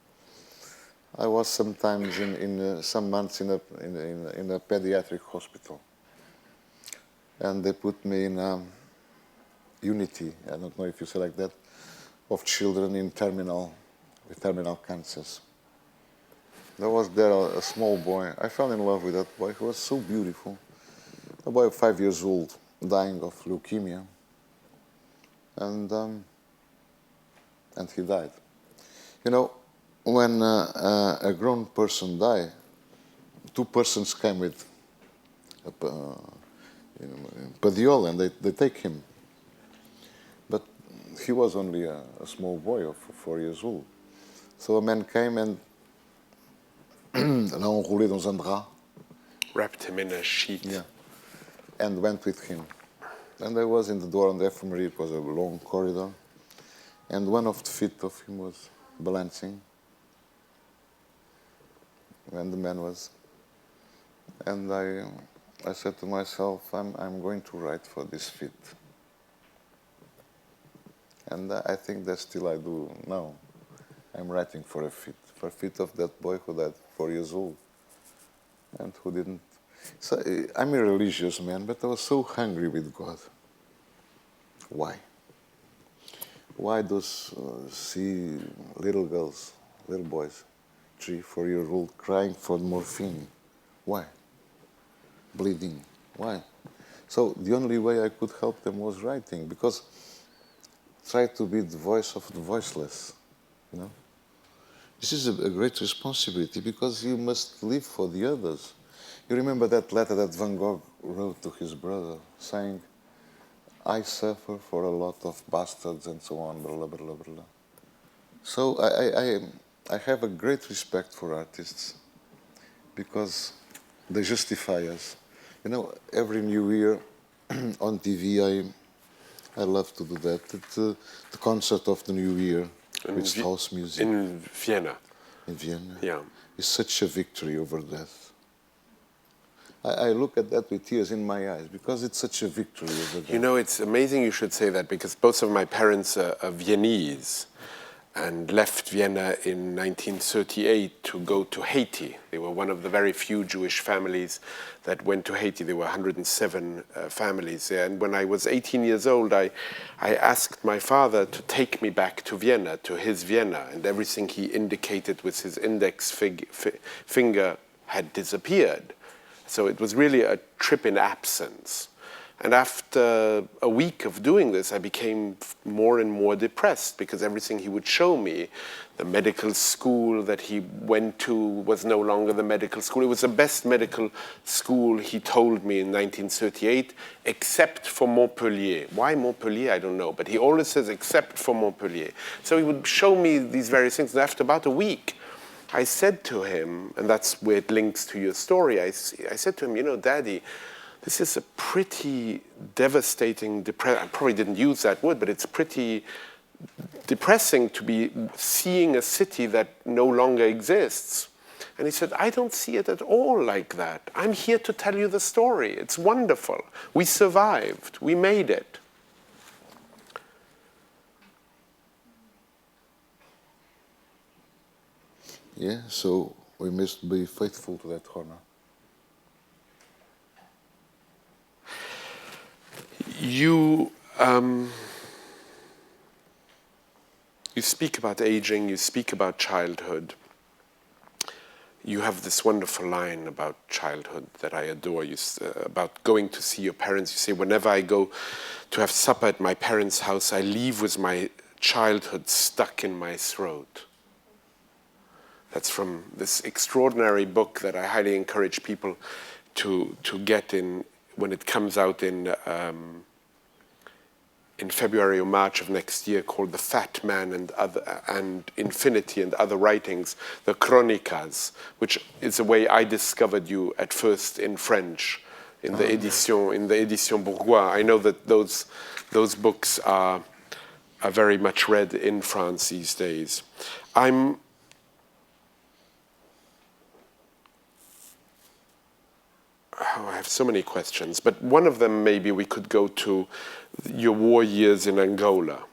I was sometimes some months in a pediatric hospital. And they put me in Unity, I don't know if you say like that, of children with terminal cancers. There was there a small boy. I fell in love with that boy. He was so beautiful. A boy of 5 years old, dying of leukemia. And he died. You know, when a grown person dies, 2 persons came with a padiol, and they take him. But he was only a small boy of 4 years old. So a man came and enroulé dans un drap. Wrapped him in a sheet. Yeah. And went with him. And I was in the door on the infirmary. It was a long corridor. And one of the feet of him was balancing. And the man was. And I said to myself, I'm going to write for this feet. And I think that still I do now. I'm writing for a feet of that boy who died 4 years old and who didn't. So I'm a religious man, but I was so hungry with God. Why? Why those see little girls, little boys, 3, 4-year-old crying for morphine. Why? Bleeding. Why? So the only way I could help them was writing, because try to be the voice of the voiceless, you know. This is a great responsibility, because you must live for the others. You remember that letter that Van Gogh wrote to his brother, saying, I suffer for a lot of bastards and so on, blah, blah, blah, blah, blah. So I have a great respect for artists, because they justify us. You know, every New Year on TV, I love to do that. The concert of the New Year with house music. In Vienna. In Vienna. Yeah. Is such a victory over death. I look at that with tears in my eyes, because it's such a victory over death. You know, it's amazing you should say that, because both of my parents are Viennese and left Vienna in 1938 to go to Haiti. They were one of the very few Jewish families that went to Haiti. There were 107 families there. And when I was 18 years old, I asked my father to take me back to Vienna, to his Vienna, and everything he indicated with his index finger had disappeared. So it was really a trip in absence. And after a week of doing this, I became more and more depressed, because everything he would show me, the medical school that he went to was no longer the medical school. It was the best medical school, he told me, in 1938, except for Montpellier. Why Montpellier? I don't know. But he always says, except for Montpellier. So he would show me these various things. And after about a week, I said to him, and that's where it links to your story, I said to him, you know, Daddy, this is a pretty devastating depression. I probably didn't use that word, but it's pretty depressing to be seeing a city that no longer exists. And he said, I don't see it at all like that. I'm here to tell you the story. It's wonderful. We survived. We made it. Yeah, so we must be faithful to that honor. You speak about aging, you speak about childhood. You have this wonderful line about childhood that I adore, about going to see your parents. You say, whenever I go to have supper at my parents' house, I leave with my childhood stuck in my throat. That's from this extraordinary book that I highly encourage people to get in when it comes out in February or March of next year, called The Fat Man and Infinity and Other Writings, the Chronikas, which is the way I discovered you at first in French, in the Édition Bourgois. I know that those books are very much read in France these days. I have so many questions, but one of them, maybe we could go to your war years in Angola,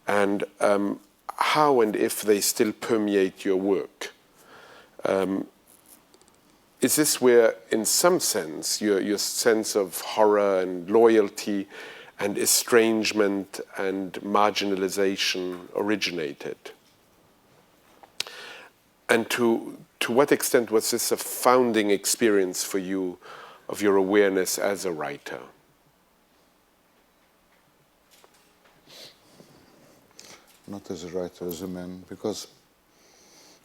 and how and if they still permeate your work. Is this where, in some sense, your sense of horror and loyalty and estrangement and marginalization originated? And to what extent was this a founding experience for you of your awareness as a writer? Not as a writer, as a man, because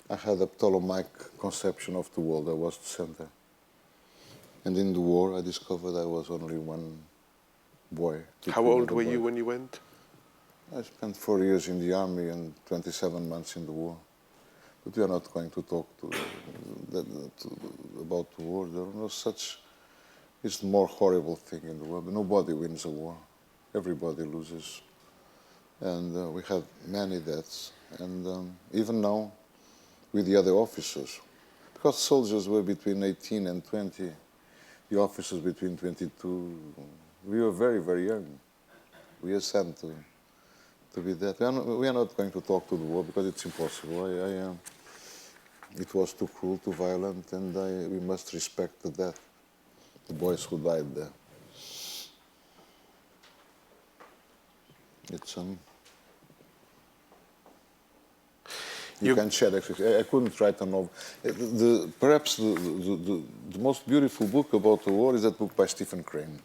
I had a Ptolemaic conception of the world. I was the center. And in the war, I discovered I was only one boy. How old were you when you went? I spent 4 years in the army and 27 months in the war. But we are not going to talk about the war. There are no such. It's the more horrible thing in the world. Nobody wins a war. Everybody loses. And we had many deaths. And even now, with the other officers, because soldiers were between 18 and 20, the officers between 22, we were very, very young. We are sent to be that. We are not going to talk to the war because it's impossible. It was too cruel, too violent, and we must respect the death, the boys who died there. It's You can share that. I couldn't write a novel. Perhaps the most beautiful book about the war is that book by Stephen Crane,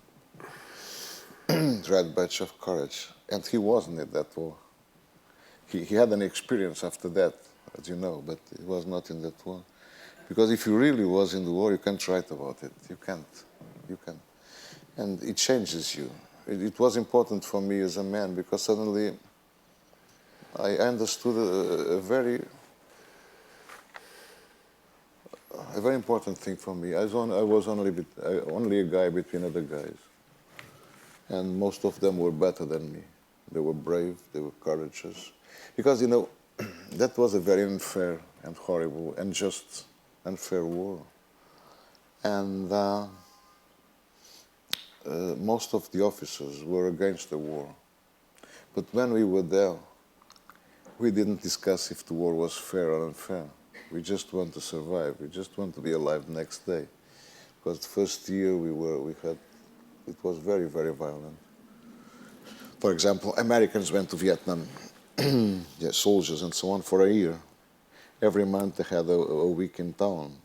Red Badge of Courage. And he wasn't in that war. He had an experience after that, as you know, but he was not in that war. Because if you really was in the war, you can't write about it. You can't. You can't. And it changes you. It was important for me as a man because suddenly I understood a very important thing for me. I was only a guy between other guys. And most of them were better than me. They were brave, they were courageous. Because, you know, that was a very unfair and horrible and just unfair war. And most of the officers were against the war. But when we were there, we didn't discuss if the war was fair or unfair. We just want to survive. We just want to be alive the next day. Because the first year it was very, very violent. For example, Americans went to Vietnam, yeah, soldiers and so on, for a year. Every month they had a week in town.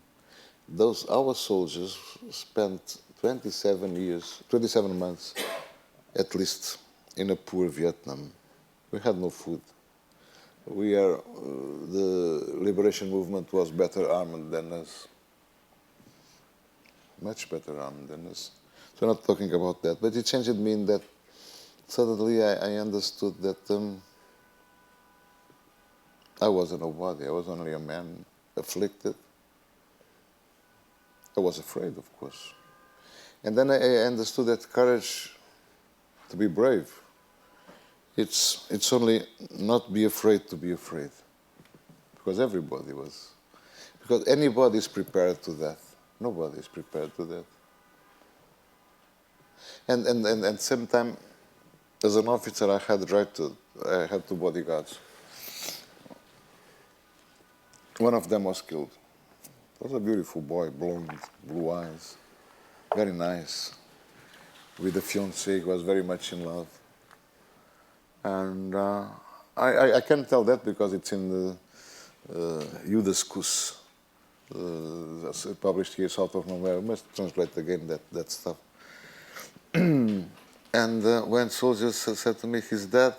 Our soldiers spent 27 months, at least, in a poor Vietnam. We had no food. The liberation movement was better armed than us. Much better armed than us. So I'm not talking about that, but it changed me in that suddenly I understood that I was a nobody. I was only a man afflicted. I was afraid, of course. And then I understood that courage, to be brave, it's only not be afraid to be afraid. Because everybody was. Because anybody is prepared to death. Nobody is prepared to death. And same time, as an officer, I had two bodyguards. One of them was killed. He was a beautiful boy, blonde, blue eyes, very nice. With a fiancée, he was very much in love. And I can tell that because it's in the Judaskus, published here south of nowhere. I must translate again that stuff. And when soldiers said to me, he's dead,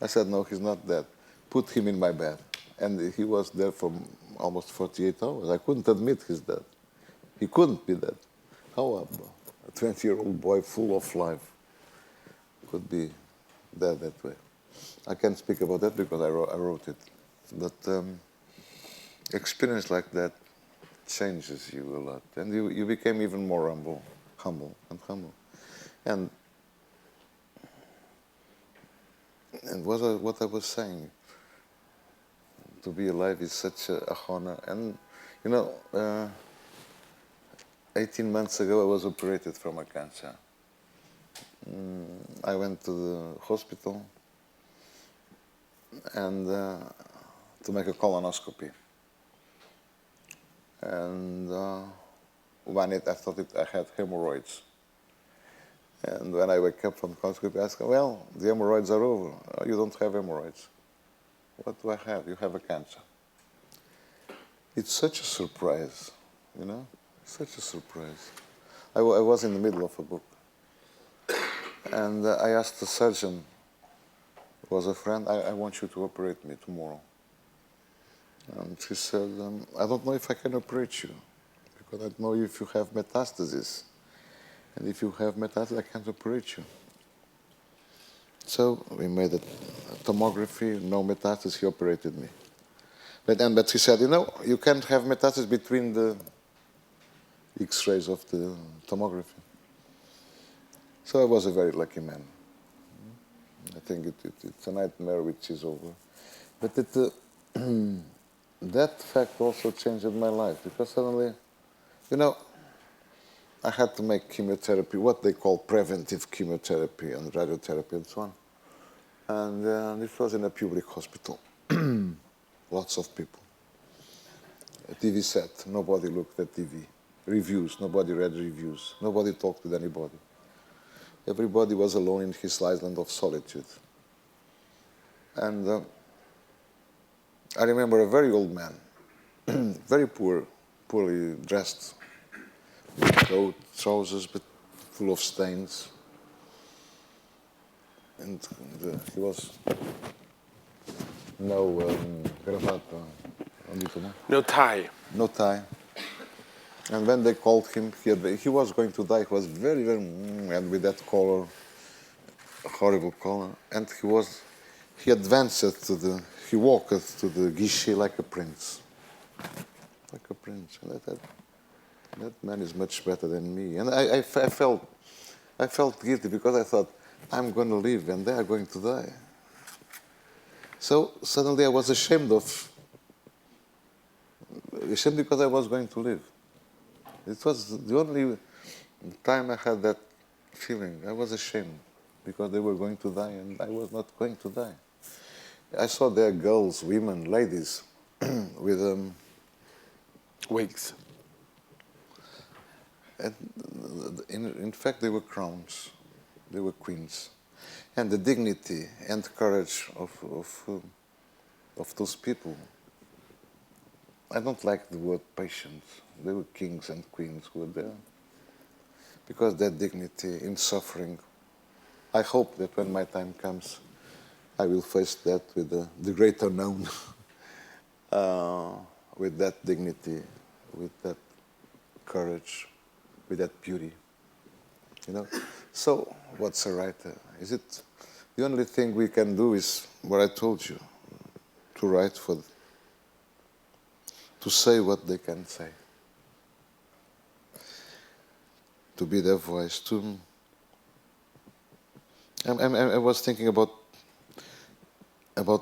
I said, no, he's not dead. Put him in my bed. And he was there for almost 48 hours. I couldn't admit he's dead. He couldn't be dead. How a 20-year-old boy full of life could be dead that way? I can't speak about that because I wrote it. But experience like that changes you a lot. And you became even more humble. And what I was saying, to be alive is such a honor. And, you know, 18 months ago I was operated from a cancer. I went to the hospital and to make a colonoscopy. And I thought I had hemorrhoids. And when I wake up from the colonoscopy, I ask, well, the hemorrhoids are over. Oh, you don't have hemorrhoids. What do I have? You have a cancer. It's such a surprise, you know? Such a surprise. I was in the middle of a book. And I asked the surgeon, who was a friend, I want you to operate me tomorrow. And she said, I don't know if I can operate you, because I don't know if you have metastasis. And if you have metastasis, I can't operate you. So we made a tomography, no metastasis, he operated me. But he said, you know, you can't have metastasis between the X-rays of the tomography. So I was a very lucky man. I think it's a nightmare which is over. But that fact also changed my life, because suddenly, you know, I had to make chemotherapy, what they call preventive chemotherapy and radiotherapy and so on. And it was in a public hospital. Lots of people. A TV set, nobody looked at TV. Reviews, nobody read reviews. Nobody talked with anybody. Everybody was alone in his island of solitude. And I remember a very old man, very poorly dressed, with coat, trousers, but full of stains. And he was no gravata, No tie. no tie. And when they called him, he was going to die. He was very, very, and with that collar, horrible collar. And he advanced he walked to the guichet like a prince. Like a prince. And that man is much better than me. And I felt guilty because I thought, I'm going to live and they are going to die. So suddenly I was ashamed because I was going to live. It was the only time I had that feeling. I was ashamed because they were going to die and I was not going to die. I saw there girls, women, ladies with Wigs. And in fact, they were crowns. They were queens. And the dignity and courage of those people. I don't like the word patient. They were kings and queens who were there. Because that dignity in suffering, I hope that when my time comes, I will face that with the great unknown, with that dignity, with that courage, with that beauty. You know? So, what's a writer? Is it the only thing we can do is what I told you, to write to say what they can say, to be their voice. I was thinking about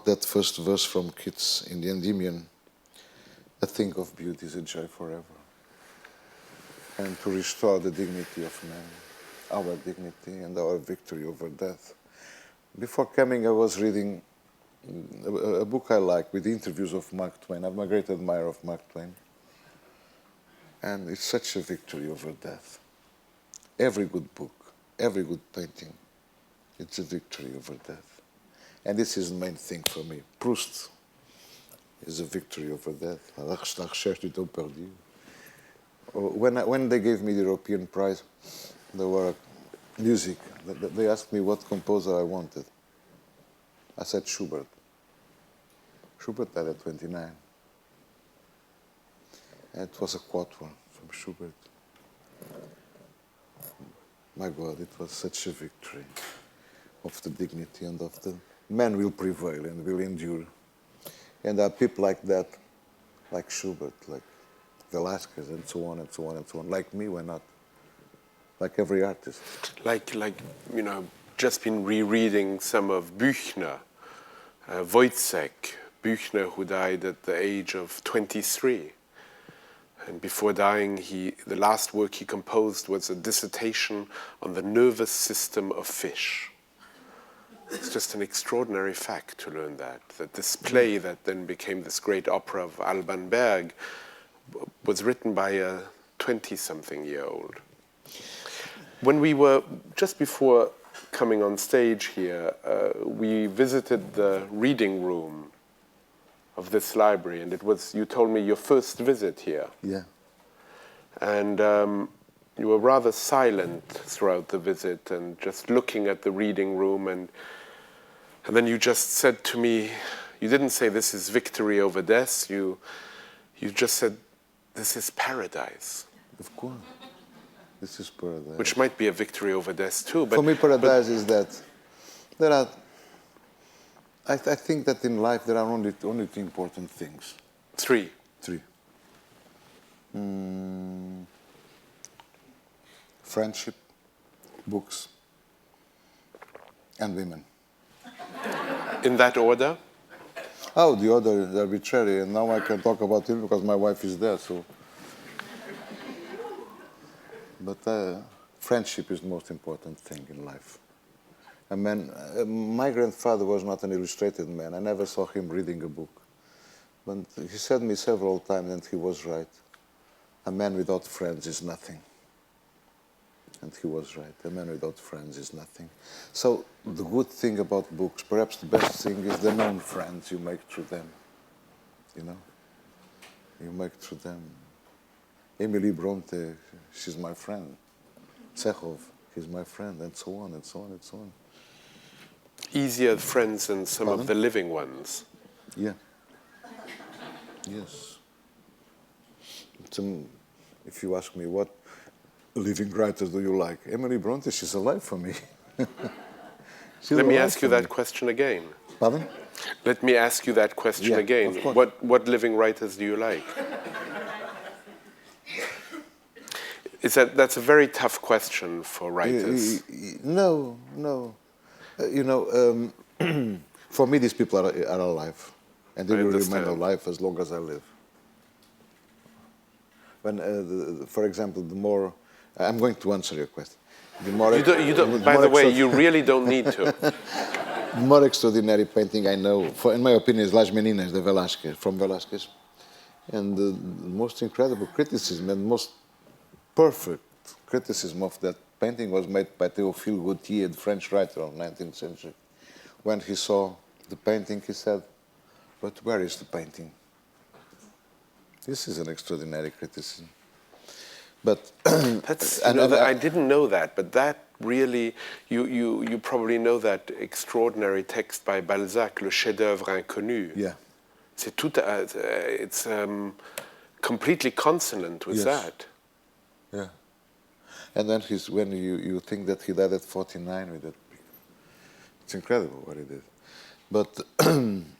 that first verse from Keats in the Endymion. A thing of beauty is a joy forever, and to restore the dignity of man. Our dignity and our victory over death. Before coming, I was reading a book I like with interviews of Mark Twain. I'm a great admirer of Mark Twain. And it's such a victory over death. Every good book, every good painting, it's a victory over death. And this is the main thing for me. Proust is a victory over death. La recherche du temps perdu. When they gave me the European prize, there were music. They asked me what composer I wanted. I said Schubert. Schubert died at 29. And it was a quartet from Schubert. My God, it was such a victory of the dignity and of the man will prevail and will endure. And there are people like that, like Schubert, like Velázquez, and so on and so on and so on. Like me, why not? Like every artist. Like you know, just been rereading some of Büchner, Wojciech Büchner, who died at the age of 23. And before dying, the last work he composed was a dissertation on the nervous system of fish. It's just an extraordinary fact to learn that this play that then became this great opera of Alban Berg was written by a 20-something-year-old. When we were, just before coming on stage here, we visited the reading room of this library, and it was, you told me, your first visit here. Yeah. And you were rather silent throughout the visit and just looking at the reading room, and then you just said to me, you didn't say this is victory over death, you just said this is paradise. Of course. This is paradise. Which might be a victory over death too. But for me, paradise is that there are. I think that in life there are only two important things. Three. Friendship, books, and women. In that order? Oh, the order is arbitrary, and now I can talk about it because my wife is there. So, but friendship is the most important thing in life. A man, my grandfather was not an illustrated man. I never saw him reading a book. But he said me several times, and he was right. A man without friends is nothing. And he was right. A man without friends is nothing. So the good thing about books, perhaps the best thing, is the known friends you make through them. you know. You make through them. Emily Bronte, she's my friend. Chekhov, he's my friend, and so on, and so on, and so on. Easier friends than some of the living ones. Yeah. Yes. If you ask me what living writers do you like, Emily Bronte, she's alive for me. Let me ask you that question again. Pardon? Let me ask you that question again. What living writers do you like? That's a very tough question for writers. No. For me, these people are alive, and they will remain alive as long as I live. When, for example, the more I'm going to answer your question. The more by the way, you really don't need to. The more extraordinary painting I know, in my opinion, is Las Meninas de Velázquez, from Velázquez, and the most incredible criticism and most perfect criticism of that painting was made by Théophile Gautier, the French writer of the 19th century. When he saw the painting, he said, "But where is the painting?" This is an extraordinary criticism. But I didn't know that, but that really, you probably know that extraordinary text by Balzac, Le chef-d'œuvre inconnu. Yeah. It's completely consonant with that. Yeah. And then when you think that he died at 49 with that, it's incredible what he did. But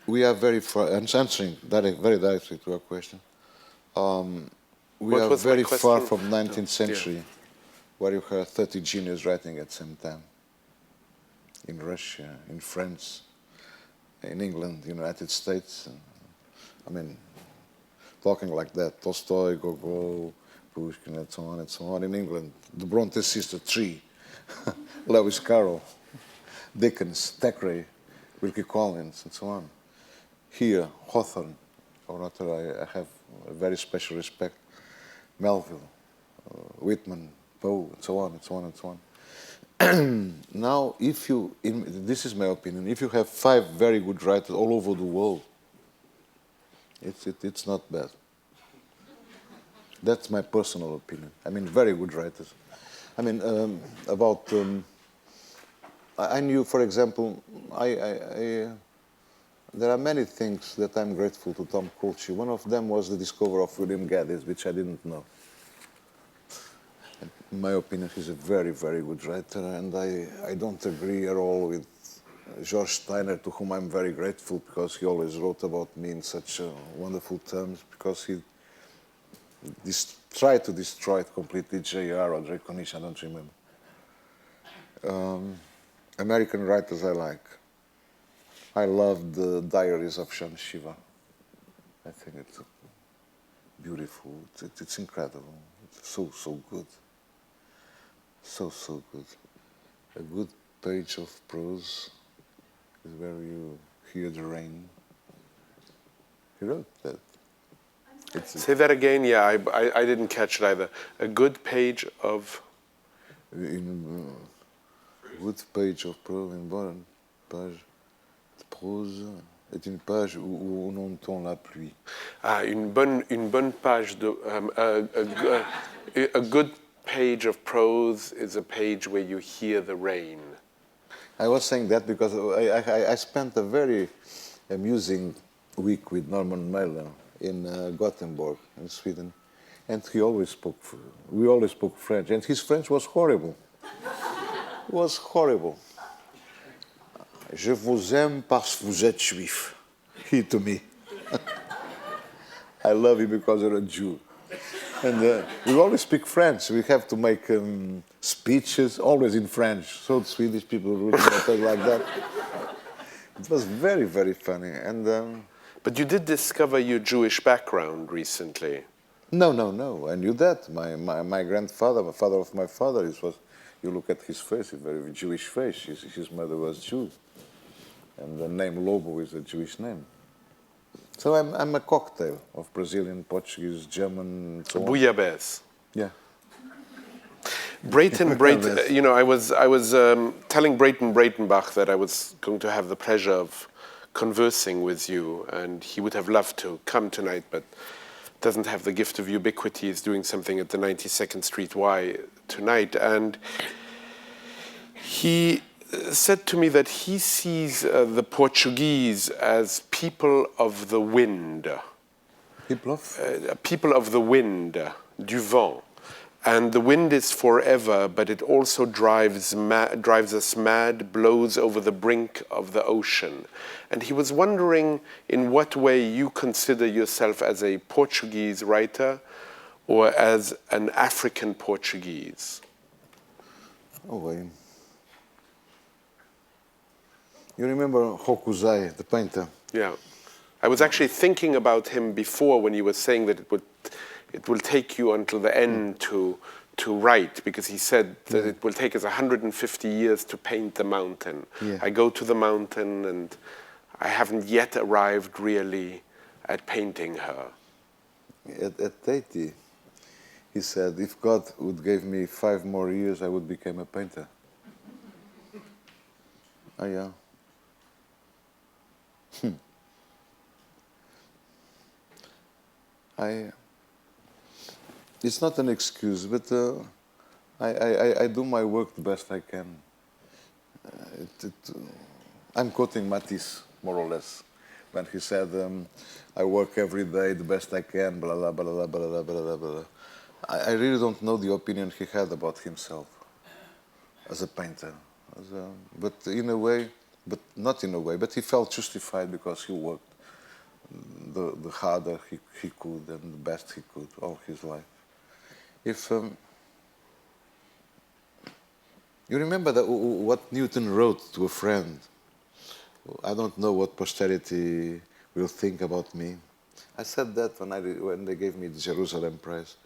we are very far, answering very directly to your question, we are very far from the 19th century, where you have 30 geniuses writing at the same time. In Russia, in France, in England, United States. I mean, talking like that, Tolstoy, Gogol, Pushkin, and so on and so on. In England, the Bronte sisters, 3, Lewis Carroll, Dickens, Thackeray, Wilkie Collins, and so on. Here, Hawthorne, an author I have a very special respect, Melville, Whitman, Poe, and so on, and so on, and so on. Now, this is my opinion, if you have 5 very good writers all over the world, it's not bad. That's my personal opinion. I mean, very good writers. I mean, I knew, for example, there are many things that I'm grateful to Tom Colchi. One of them was the discovery of William Geddes, which I didn't know. In my opinion, he's a very, very good writer, and I don't agree at all with George Steiner, to whom I'm very grateful, because he always wrote about me in such wonderful terms, because he tried to destroy completely J.R. or Draconish, I don't remember. American writers I like. I love the Diaries of Sean Shiva. I think it's beautiful. It's incredible. It's so good. So good. A good page of prose is where you hear the rain. He wrote that. Say that again. Yeah, I didn't catch it either. A good page of. Good page of prose, une bonne page de prose est une page où on entend la pluie. Ah, une bonne page de. A good page of prose is a page where you hear the rain. I was saying that because I spent a very amusing week with Norman Mailer in Gothenburg, in Sweden, and we always spoke French, and his French was horrible. It was horrible. Je vous aime parce que vous êtes juif. He to me. I love you because you're a Jew. And we always speak French. We have to make speeches always in French. So the Swedish people looking at us like that. It was very, very funny. And but you did discover your Jewish background recently. No. I knew that. My grandfather, the father of my father, you look at his face, a very Jewish face. His mother was Jew. And the name Lobo is a Jewish name. So I'm a cocktail of Brazilian, Portuguese, German, and so on. Bouillabaisse. Yeah. Brayton, I was telling Brayton Braytonbach that I was going to have the pleasure of conversing with you, and he would have loved to come tonight, but doesn't have the gift of ubiquity. He's doing something at the 92nd Street Y tonight, and he said to me that he sees the Portuguese as people of the wind. People of the wind, du vent. And the wind is forever, but it also drives us mad, blows over the brink of the ocean. And he was wondering in what way you consider yourself as a Portuguese writer or as an African Portuguese. Oh, well. You remember Hokusai, the painter? Yeah. I was actually thinking about him before when you were saying that it will take you until the end to write, because he said that it will take us 150 years to paint the mountain. Yeah. I go to the mountain and I haven't yet arrived really at painting her. At 80, he said, if God would give me 5 more years, I would become a painter. Oh, yeah. It's not an excuse, but I do my work the best I can. I'm quoting Matisse, more or less, when he said, I work every day the best I can, blah, blah, blah, blah, blah, blah, blah, blah. I really don't know the opinion he had about himself as a painter. But in a way, but not in a way, but he felt justified because he worked the harder he could and the best he could all his life. If you remember what Newton wrote to a friend, I don't know what posterity will think about me. I said that when they gave me the Jerusalem Prize.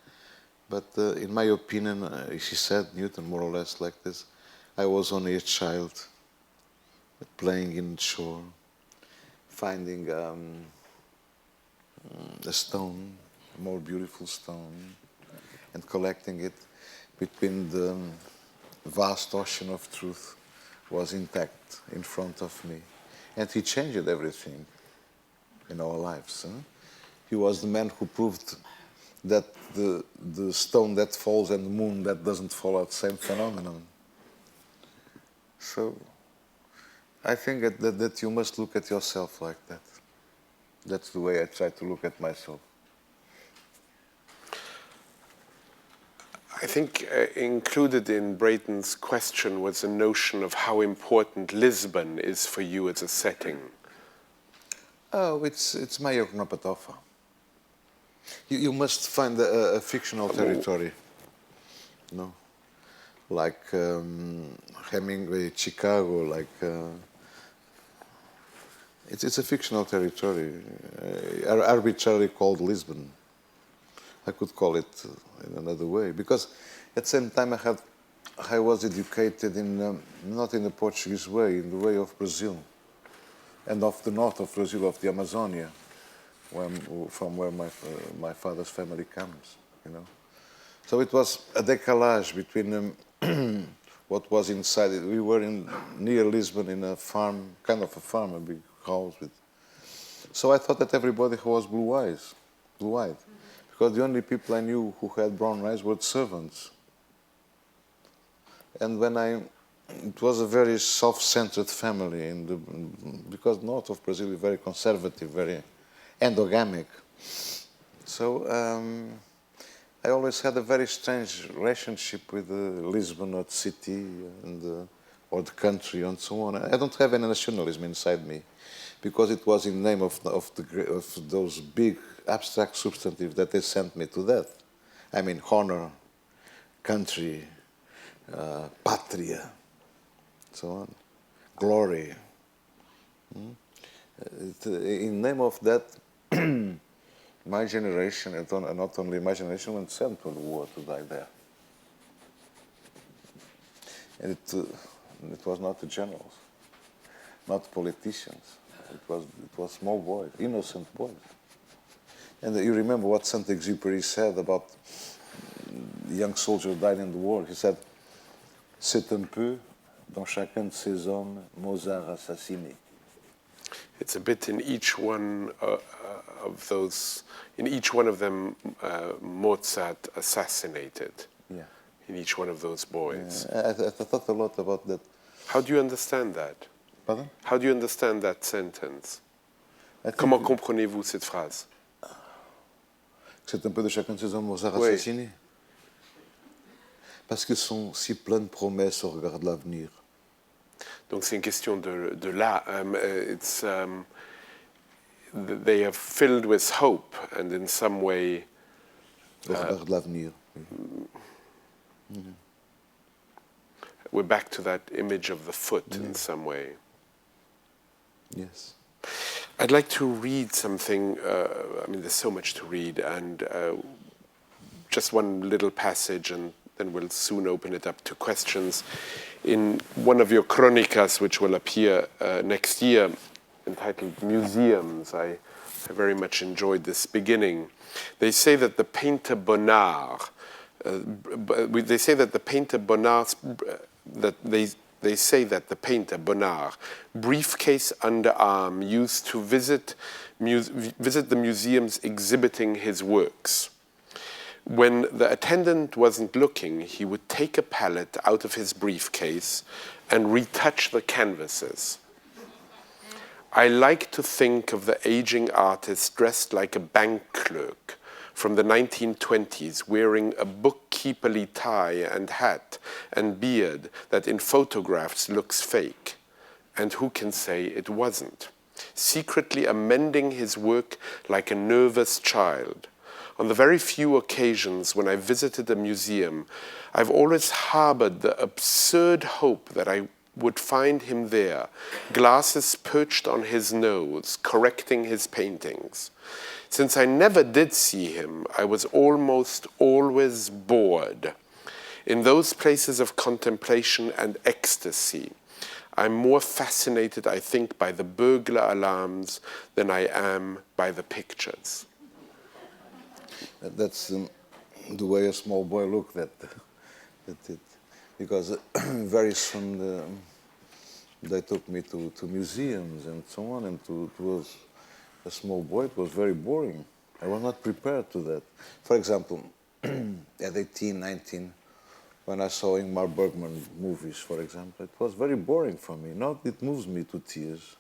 But in my opinion, he said, Newton, more or less like this, I was only a child playing in the shore, finding a stone, a more beautiful stone, and collecting it between the vast ocean of truth was intact in front of me. And he changed everything in our lives. Huh? He was the man who proved that the stone that falls and the moon that doesn't fall are the same phenomenon. So I think that you must look at yourself like that. That's the way I try to look at myself. I think included in Brayton's question was the notion of how important Lisbon is for you as a setting. Oh, it's my Ognopatofa. You must find a fictional territory, no? Like Hemingway, Chicago, like... It's a fictional territory, arbitrarily called Lisbon. I could call it in another way, because at the same time I was educated in, not in the Portuguese way, in the way of Brazil, and of the north of Brazil, of the Amazonia, from where my father's family comes, you know. So it was a decalage between what was inside it. We were near Lisbon in a farm, kind of a farm, a big house with. So I thought that everybody who was blue-eyed, because the only people I knew who had brown eyes were the servants. And it was a very self-centered family, because north of Brazil is very conservative, very endogamic. So I always had a very strange relationship with Lisbon or the city or the country and so on. I don't have any nationalism inside me, because it was in the name of those big abstract substantives that they sent me to death. I mean, honor, country, patria, so on, glory. In the name of that, my generation, and not only my generation, went sent to the war to die there. And it was not the generals, not politicians. It was small boys, innocent boys. And you remember what Saint-Exupéry said about the young soldier who died in the war. He said, "C'est un peu dans chacun de ces hommes Mozart assassiné." It's a bit in each one of those, in each one of them, Mozart assassinated. Yeah. In each one of those boys. I thought a lot about that. How do you understand that? Pardon? How do you understand that sentence? I think Comment comprenez-vous cette phrase? c'est un peu de chacun de ses hommes Mozart Oui. assassiné. Parce qu'ils sont si pleins de promesses au regard de l'avenir. Donc c'est une question de là. They are filled with hope and in some way. Au regard de l'avenir. We're back to that image of the foot in some way. Yes. I'd like to read something. I mean, there's so much to read, and just one little passage, and then we'll soon open it up to questions. In one of your chronicas, which will appear next year, entitled Museums, I very much enjoyed this beginning. They say that the painter Bonnard, they say that the painter Bonnard's, they say that the painter Bonnard, briefcase under arm, used to visit the museums exhibiting his works. When the attendant wasn't looking, he would take a palette out of his briefcase and retouch the canvases. I like to think of the aging artist dressed like a bank clerk from the 1920s, wearing a bookkeeperly tie and hat and beard that in photographs looks fake. And who can say it wasn't? Secretly amending his work like a nervous child. On the very few occasions when I visited a museum, I've always harbored the absurd hope that I would find him there, glasses perched on his nose, correcting his paintings. Since I never did see him, I was almost always bored. In those places of contemplation and ecstasy, I'm more fascinated, I think, by the burglar alarms than I am by the pictures. That's the way a small boy looked at it. Because very soon they took me to museums and so on, and it was a small boy, it was very boring. I was not prepared to that. For example, at 18, 19, when I saw Ingmar Bergman movies, for example, it was very boring for me. Now it moves me to tears,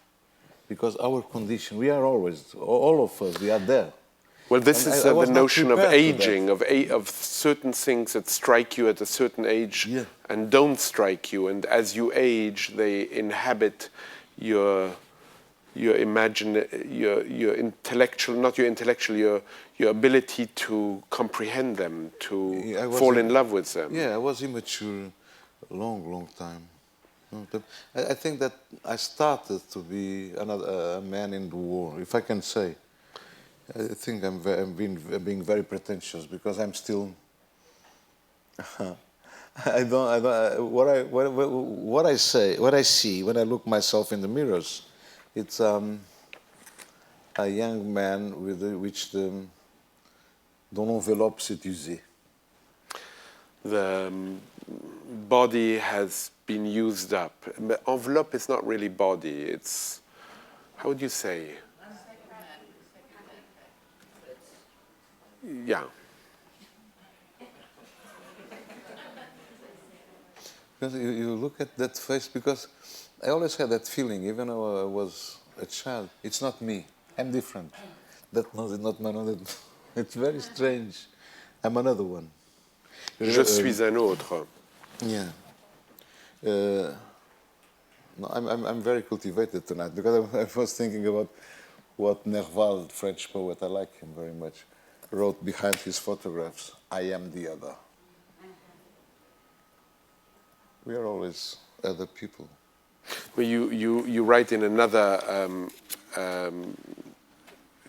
because our condition, we are always, all of us, we are there. Well, this And is I the was not notion of prepared to aging, of certain things that strike you at a certain age Yeah. and don't strike you. And as you age, they inhabit your intellectual, not your intellectual, your ability to comprehend them, to fall in love with them. Yeah, I was immature a long time. I think that I started to be a man in the war, if I can say. I think I'm being very pretentious because I'm still. What I see when I look myself in the mirrors, it's a young man with which dont l'enveloppe s'est usée. The body has been used up. Envelope is not really body. It's, how would you say? Yeah. Because you look at that face, because I always had that feeling, even though I was a child. It's not me. I'm different. That no, it's not my own. It's very strange. I'm another one. Je suis un autre. Yeah. No, I'm very cultivated tonight because I was thinking about what Nerval, the French poet, I like him very much, wrote behind his photographs, I am the other. We are always other people. Well, you write in another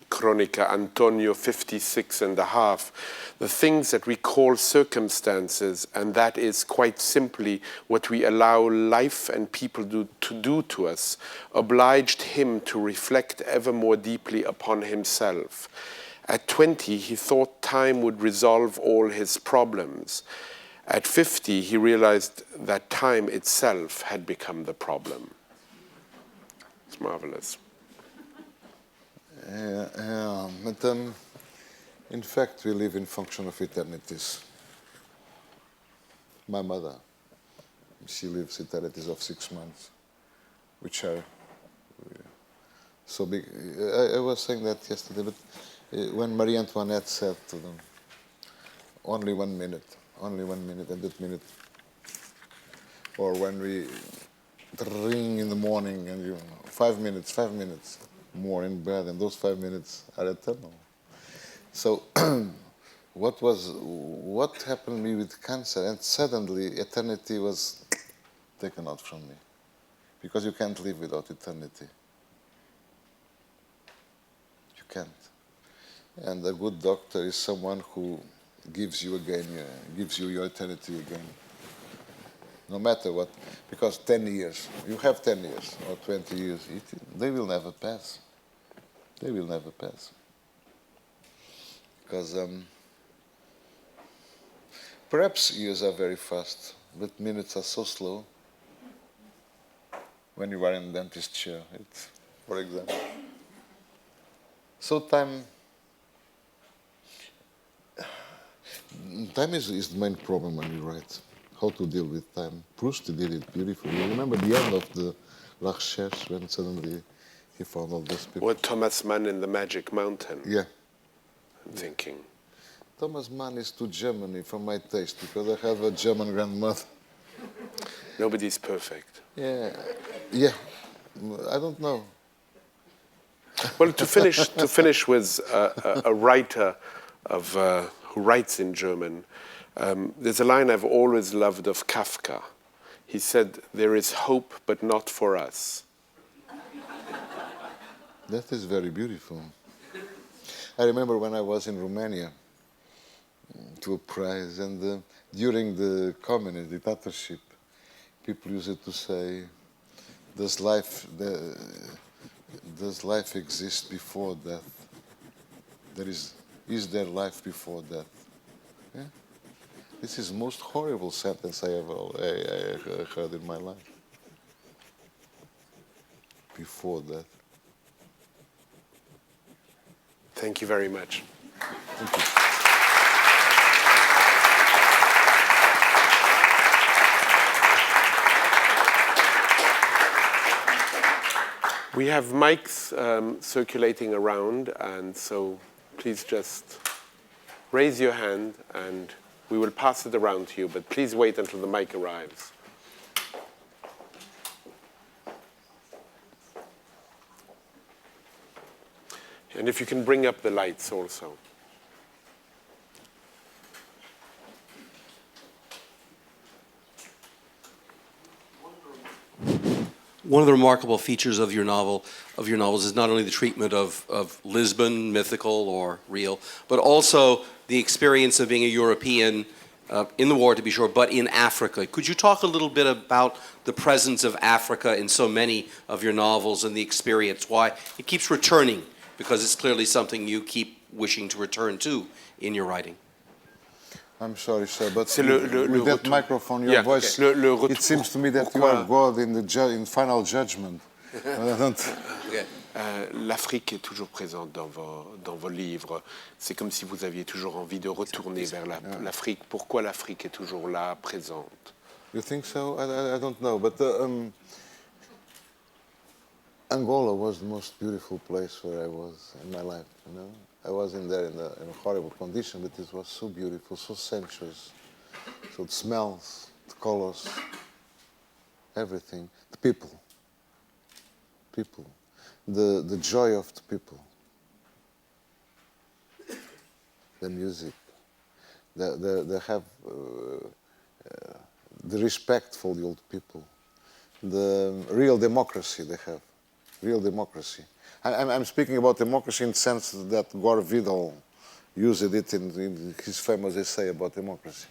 Chronica, Antonio 56 and a half, the things that we call circumstances, and that is quite simply what we allow life and people to do to us, obliged him to reflect ever more deeply upon himself. At 20, he thought time would resolve all his problems. At 50, he realized that time itself had become the problem. It's marvelous. But in fact, we live in function of eternities. My mother, she lives eternities of 6 months, which are so big. I was saying that yesterday, but when Marie Antoinette said to them, only 1 minute, and that minute, or when we ring in the morning and 5 minutes more in bed, and those 5 minutes are eternal. So what happened to me with cancer? And suddenly eternity was taken out from me, because you can't live without eternity. You can't. And a good doctor is someone who gives you your eternity again. No matter what, because 10 years, you have 10 years or 20 years, they will never pass. They will never pass. Because perhaps years are very fast, but minutes are so slow. When you are in the dentist chair, for example. So time is the main problem when you write. How to deal with time. Proust did it beautifully. You remember the end of the La Recherche, when suddenly he found all those people. What, Thomas Mann in the Magic Mountain? Yeah. I'm thinking. Thomas Mann is to Germany for my taste, because I have a German grandmother. Nobody's perfect. Yeah. I don't know. Well, to finish with a writer who writes in German, there's a line I've always loved of Kafka. He said, "There is hope, but not for us." That is very beautiful. I remember when I was in Romania to a prize, and during the communist dictatorship, people used to say, does life exist before death? Is there life before death? Yeah? This is the most horrible sentence I ever heard in my life. Before death. Thank you very much. Thank you. We have mics circulating around, and so please just raise your hand and we will pass it around to you, but please wait until the mic arrives. And if you can bring up the lights also. One of the remarkable features of your novels is not only the treatment of Lisbon, mythical or real, but also the experience of being a European in the war, to be sure, but in Africa. Could you talk a little bit about the presence of Africa in so many of your novels and the experience, why it keeps returning, because it's clearly something you keep wishing to return to in your writing? I'm sorry, sir, but with that microphone, your voice, okay. it seems to me that you are God in final judgment. L'Afrique est toujours présente dans vos livres. C'est comme si vous aviez toujours envie de retourner vers l'Afrique. Pourquoi l'Afrique est toujours là, présente? You think so? I don't know, but Angola was the most beautiful place where I was in my life, you know? I was in there in a horrible condition, but it was so beautiful, so sensuous. So the smells, the colors, everything. The people. The joy of the people. The music. They have the respect for the old people. The real democracy they have. Real democracy. I'm speaking about democracy in the sense that Gore Vidal used it in his famous essay about democracy.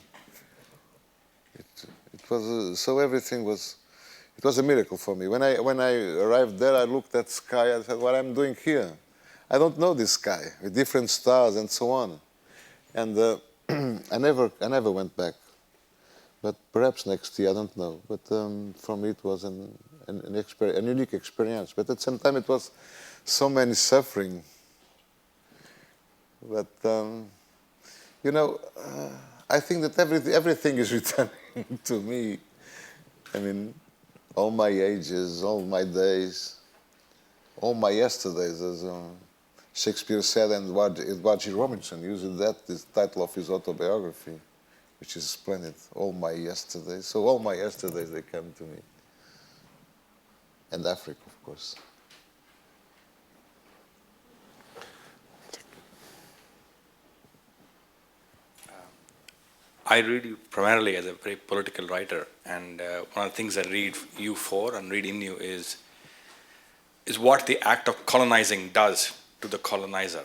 It was so everything was. It was a miracle for me. When I arrived there, I looked at the sky. I said, "What I'm doing here? I don't know this sky with different stars and so on." And I never went back. But perhaps next year, I don't know. But for me, it was an unique experience. But at the same time, it was so many suffering But, you know, I think that everything is returning to me. I mean, all my ages, all my days, all my yesterdays, as Shakespeare said, and Edward G. Robinson used that, this title of his autobiography, which is splendid, all my yesterdays. So all my yesterdays, they come to me. And Africa, of course. I read you primarily as a very political writer, and one of the things I read you for and read in you is what the act of colonizing does to the colonizer.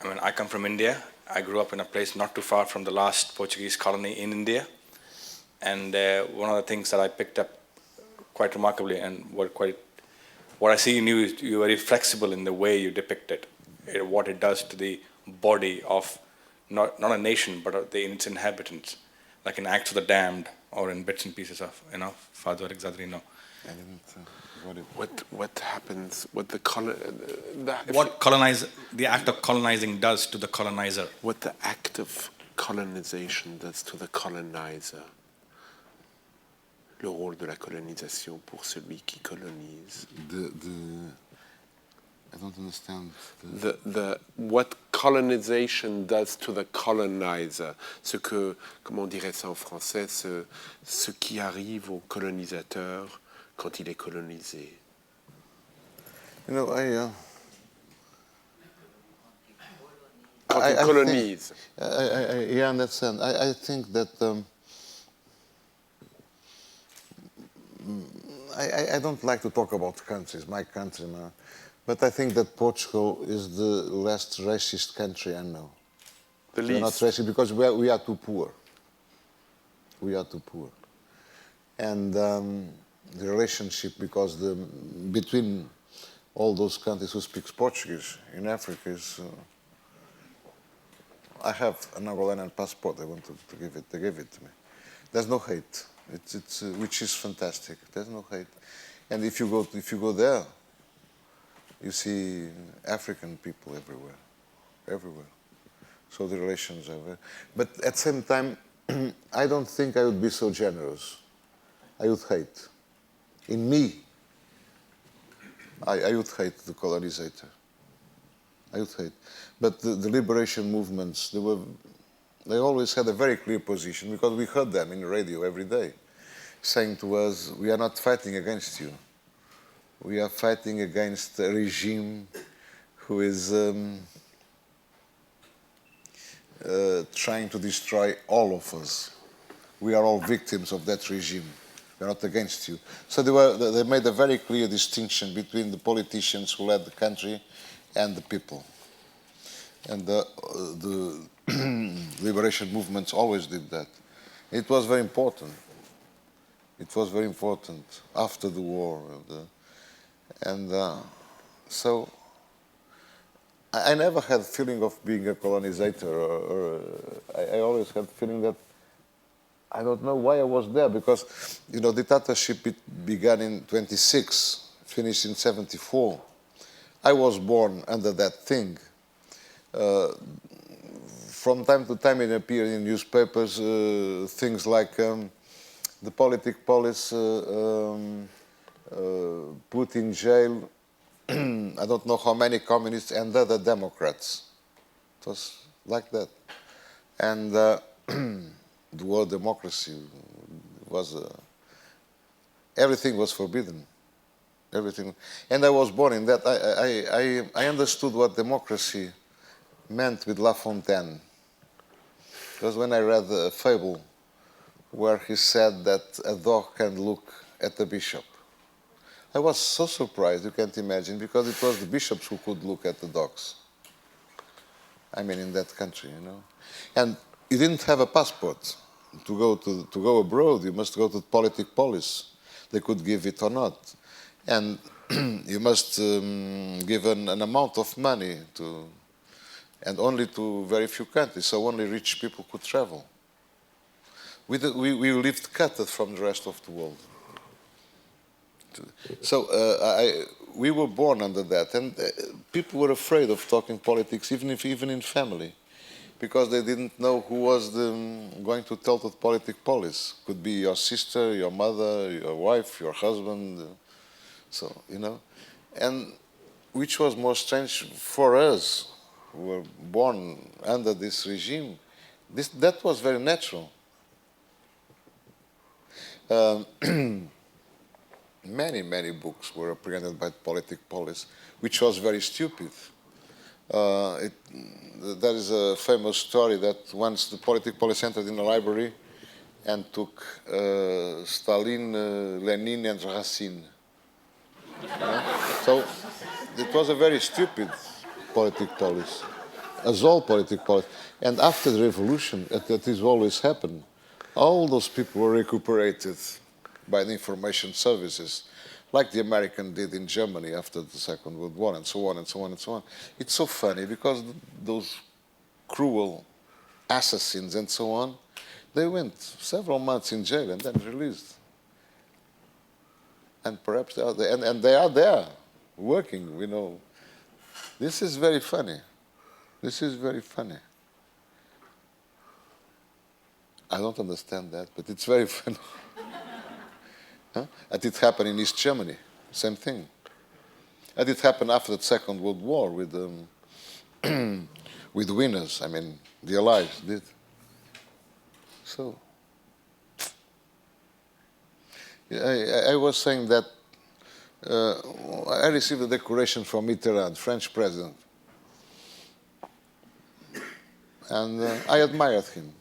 I mean, I come from India. I grew up in a place not too far from the last Portuguese colony in India, and one of the things that I picked up quite remarkably, and what I see in you is you're very flexible in the way you depict it, what it does to the body of not a nation, but its inhabitants, like in Acts of the Damned or in bits and pieces of, Father Exadrino. What happens? What the act of colonizing does to the colonizer? What the act of colonization does to the colonizer? Le rôle de la colonisation pour celui qui colonise. I don't understand. What colonization does to the colonizer. Ce que, comment on dirait ça en français, ce qui arrive au colonisateur quand il est colonisé. You know, quand il colonise. Yeah, in that sense. I think that I don't like to talk about countries, my country now. But I think that Portugal is the last racist country I know. The least. We're not racist because we are too poor. We are too poor. And the relationship, because between all those countries who speak Portuguese in Africa is... I have an Angolan passport. I want to give it. They gave it to me. There's no hate. It's which is fantastic. There's no hate. And if you go there, you see African people everywhere. So the relations are very... But at the same time, I don't think I would be so generous. I would hate. In me, I would hate the colonizer. I would hate. But the liberation movements, they always had a very clear position because we heard them in the radio every day saying to us, we are not fighting against you. We are fighting against a regime who is trying to destroy all of us. We are all victims of that regime. We are not against you. So they made a very clear distinction between the politicians who led the country and the people. And the liberation movements always did that. It was very important. It was very important after the war. So I never had the feeling of being a colonizer, or I always had the feeling that I don't know why I was there, because, you know, dictatorship began in 26, finished in 74. I was born under that thing. From time to time it appeared in newspapers, things like the police put in jail I don't know how many communists and other Democrats. It was like that. And the word democracy was, everything was forbidden. Everything. And I was born in that. I understood what democracy meant with La Fontaine. Because when I read a fable where he said that a dog can look at the bishop, I was so surprised, you can't imagine, because it was the bishops who could look at the dogs. I mean, in that country, you know. And you didn't have a passport to go abroad. You must go to the police. They could give it or not. And you must give an amount of money to, and only to very few countries, so only rich people could travel. We lived cut from the rest of the world. So we were born under that, and people were afraid of talking politics, even in family, because they didn't know who was going to tell the police. Could be your sister, your mother, your wife, your husband. So, you know, and which was more strange for us, who were born under this regime. That was very natural. Many books were printed by police, which was very stupid. There is a famous story that once the police entered in a library and took Stalin, Lenin, and Racine. So it was a very stupid police, as all police. And after the revolution, that is always happened, all those people were recuperated by the information services, like the American did in Germany after the Second World War, and so on and so on and so on. It's so funny because those cruel assassins and so on, they went several months in jail and then released. And perhaps they are there, and they are there, working, you know. This is very funny. This is very funny. I don't understand that, but it's very funny. Huh? And it happened in East Germany, same thing. And it happened after the Second World War with with winners. I mean, the Allies did. So, I was saying that I received a decoration from Mitterrand, French president, and I admired him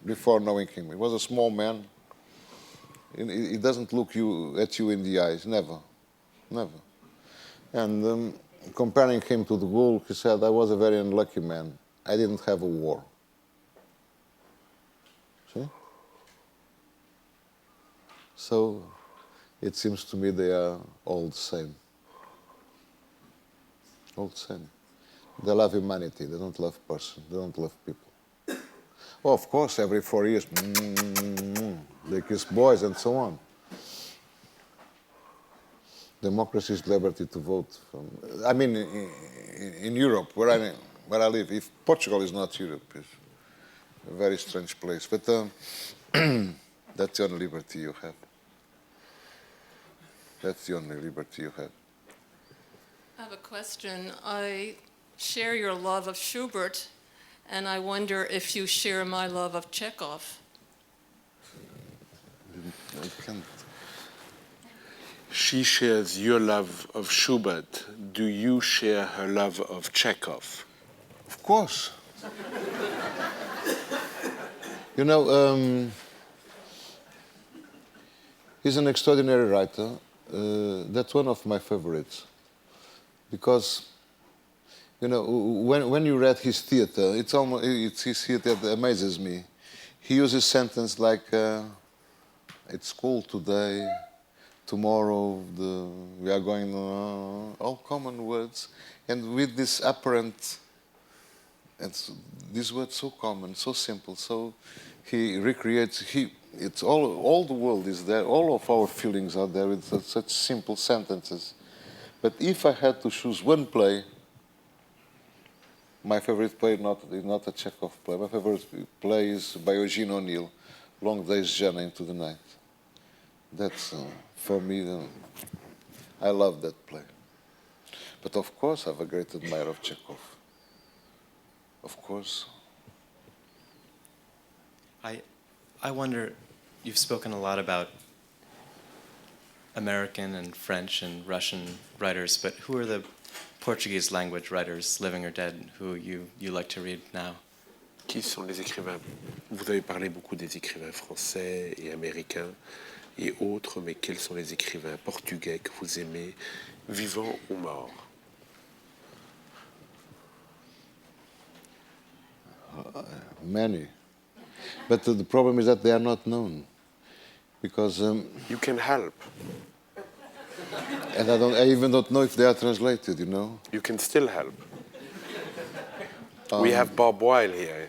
before knowing him. He was a small man. He doesn't look at you in the eyes, never. And comparing him to de Gaulle, he said, I was a very unlucky man. I didn't have a war. See? So it seems to me they are all the same. All the same. They love humanity. They don't love person. They don't love people. Well, of course, every 4 years, they kiss boys and so on. Democracy is liberty to vote. I mean, in Europe, where I live, if Portugal is not Europe, it's a very strange place. But that's the only liberty you have. That's the only liberty you have. I have a question. I share your love of Schubert, and I wonder if you share my love of Chekhov. I can't. She shares your love of Schubert. Do you share her love of Chekhov? Of course. You know, he's an extraordinary writer. That's one of my favorites. Because, you know, when you read his theater, it's his theater that amazes me. He uses sentence like, it's cold today, tomorrow we are going, all common words. And with this apparent, these words so common, so simple, so he recreates, it's all the world is there, all of our feelings are there with such simple sentences. But if I had to choose one play, my favorite play is not a Chekhov play. My favorite play is by Eugene O'Neill, Long Day's Journey into the Night. That's, for me, I love that play. But of course, I'm a great admirer of Chekhov. Of course. I wonder, you've spoken a lot about American and French and Russian writers, but who are the Portuguese language writers, living or dead, who you like to read now? Qui sont les écrivains? Vous avez parlé beaucoup des écrivains français et américains et autres, mais quels sont les écrivains portugais que vous aimez, vivants ou morts? Many. But the problem is that they are not known. Because you can help. And I even don't know if they are translated, you know. You can still help. We have Bob Weil here.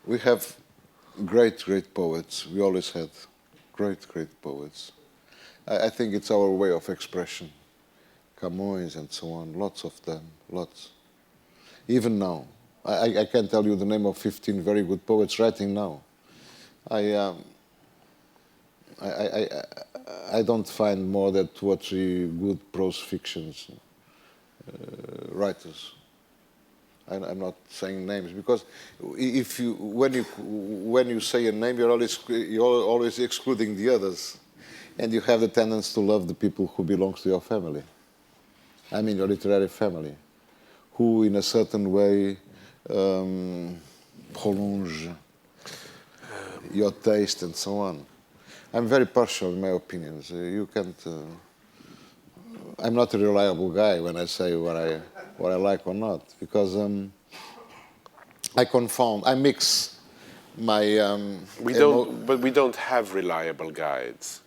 We have great poets. We always had great poets. I think it's our way of expression. Camões and so on, lots of them, lots. Even now. I can tell you the name of 15 very good poets writing now. I don't find more than 2 or 3 good prose fictions writers. I'm not saying names because if you when you say a name, you're always excluding the others, and you have the tendency to love the people who belong to your family. I mean your literary family, who in a certain way prolonge your taste and so on. I'm very partial in my opinions. You can't. I'm not a reliable guy when I say what I like or not, because I mix my. But we don't have reliable guides.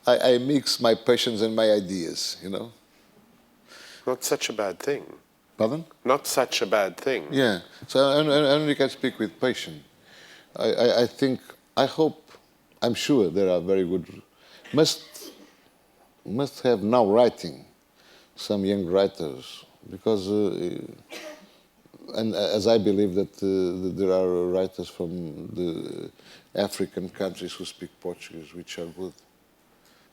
I mix my passions and my ideas, you know. Not such a bad thing. Pardon? Not such a bad thing. Yeah. So I only can speak with passion. I think, I hope, I'm sure there are very good. Must have now writing some young writers, because and as I believe that there are writers from the African countries who speak Portuguese which are good.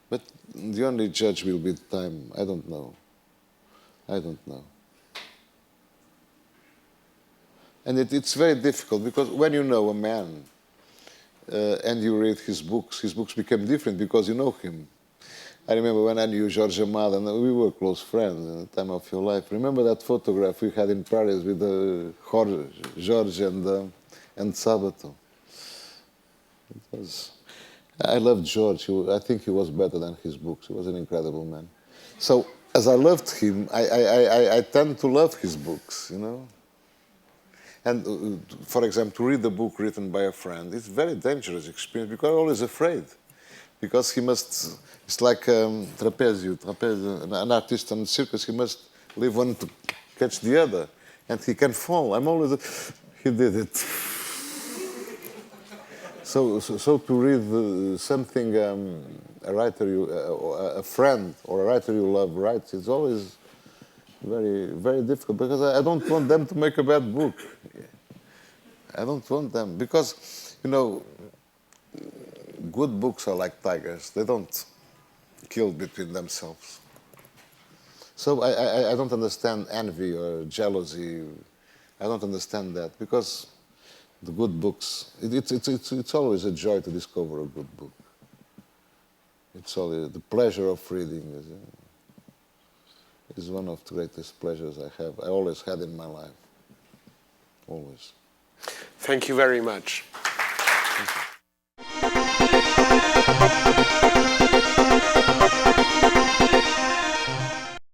But the only judge will be time. I don't know. I don't know. And it's very difficult, because when you know a man and you read his books become different because you know him. I remember when I knew George Amado, and we were close friends in the time of your life. Remember that photograph we had in Paris with George and Sabato? I loved George. I think he was better than his books. He was an incredible man. So as I loved him, I tend to love his books, you know. And for example, to read a book written by a friend, it's a very dangerous experience because I'm always afraid. Because he must, it's like trapezio, an artist on the circus, he must leave one to catch the other, and he can fall. I'm always, he did it. So to read something a writer, a friend or a writer you love writes, it's always very, very difficult, because I don't want them to make a bad book. I don't want them, because, you know, good books are like tigers. They don't kill between themselves. So I don't understand envy or jealousy. I don't understand that, because the good books, it's always a joy to discover a good book. It's always the pleasure of reading is one of the greatest pleasures I always had in my life. Always. Thank you very much. Thank you.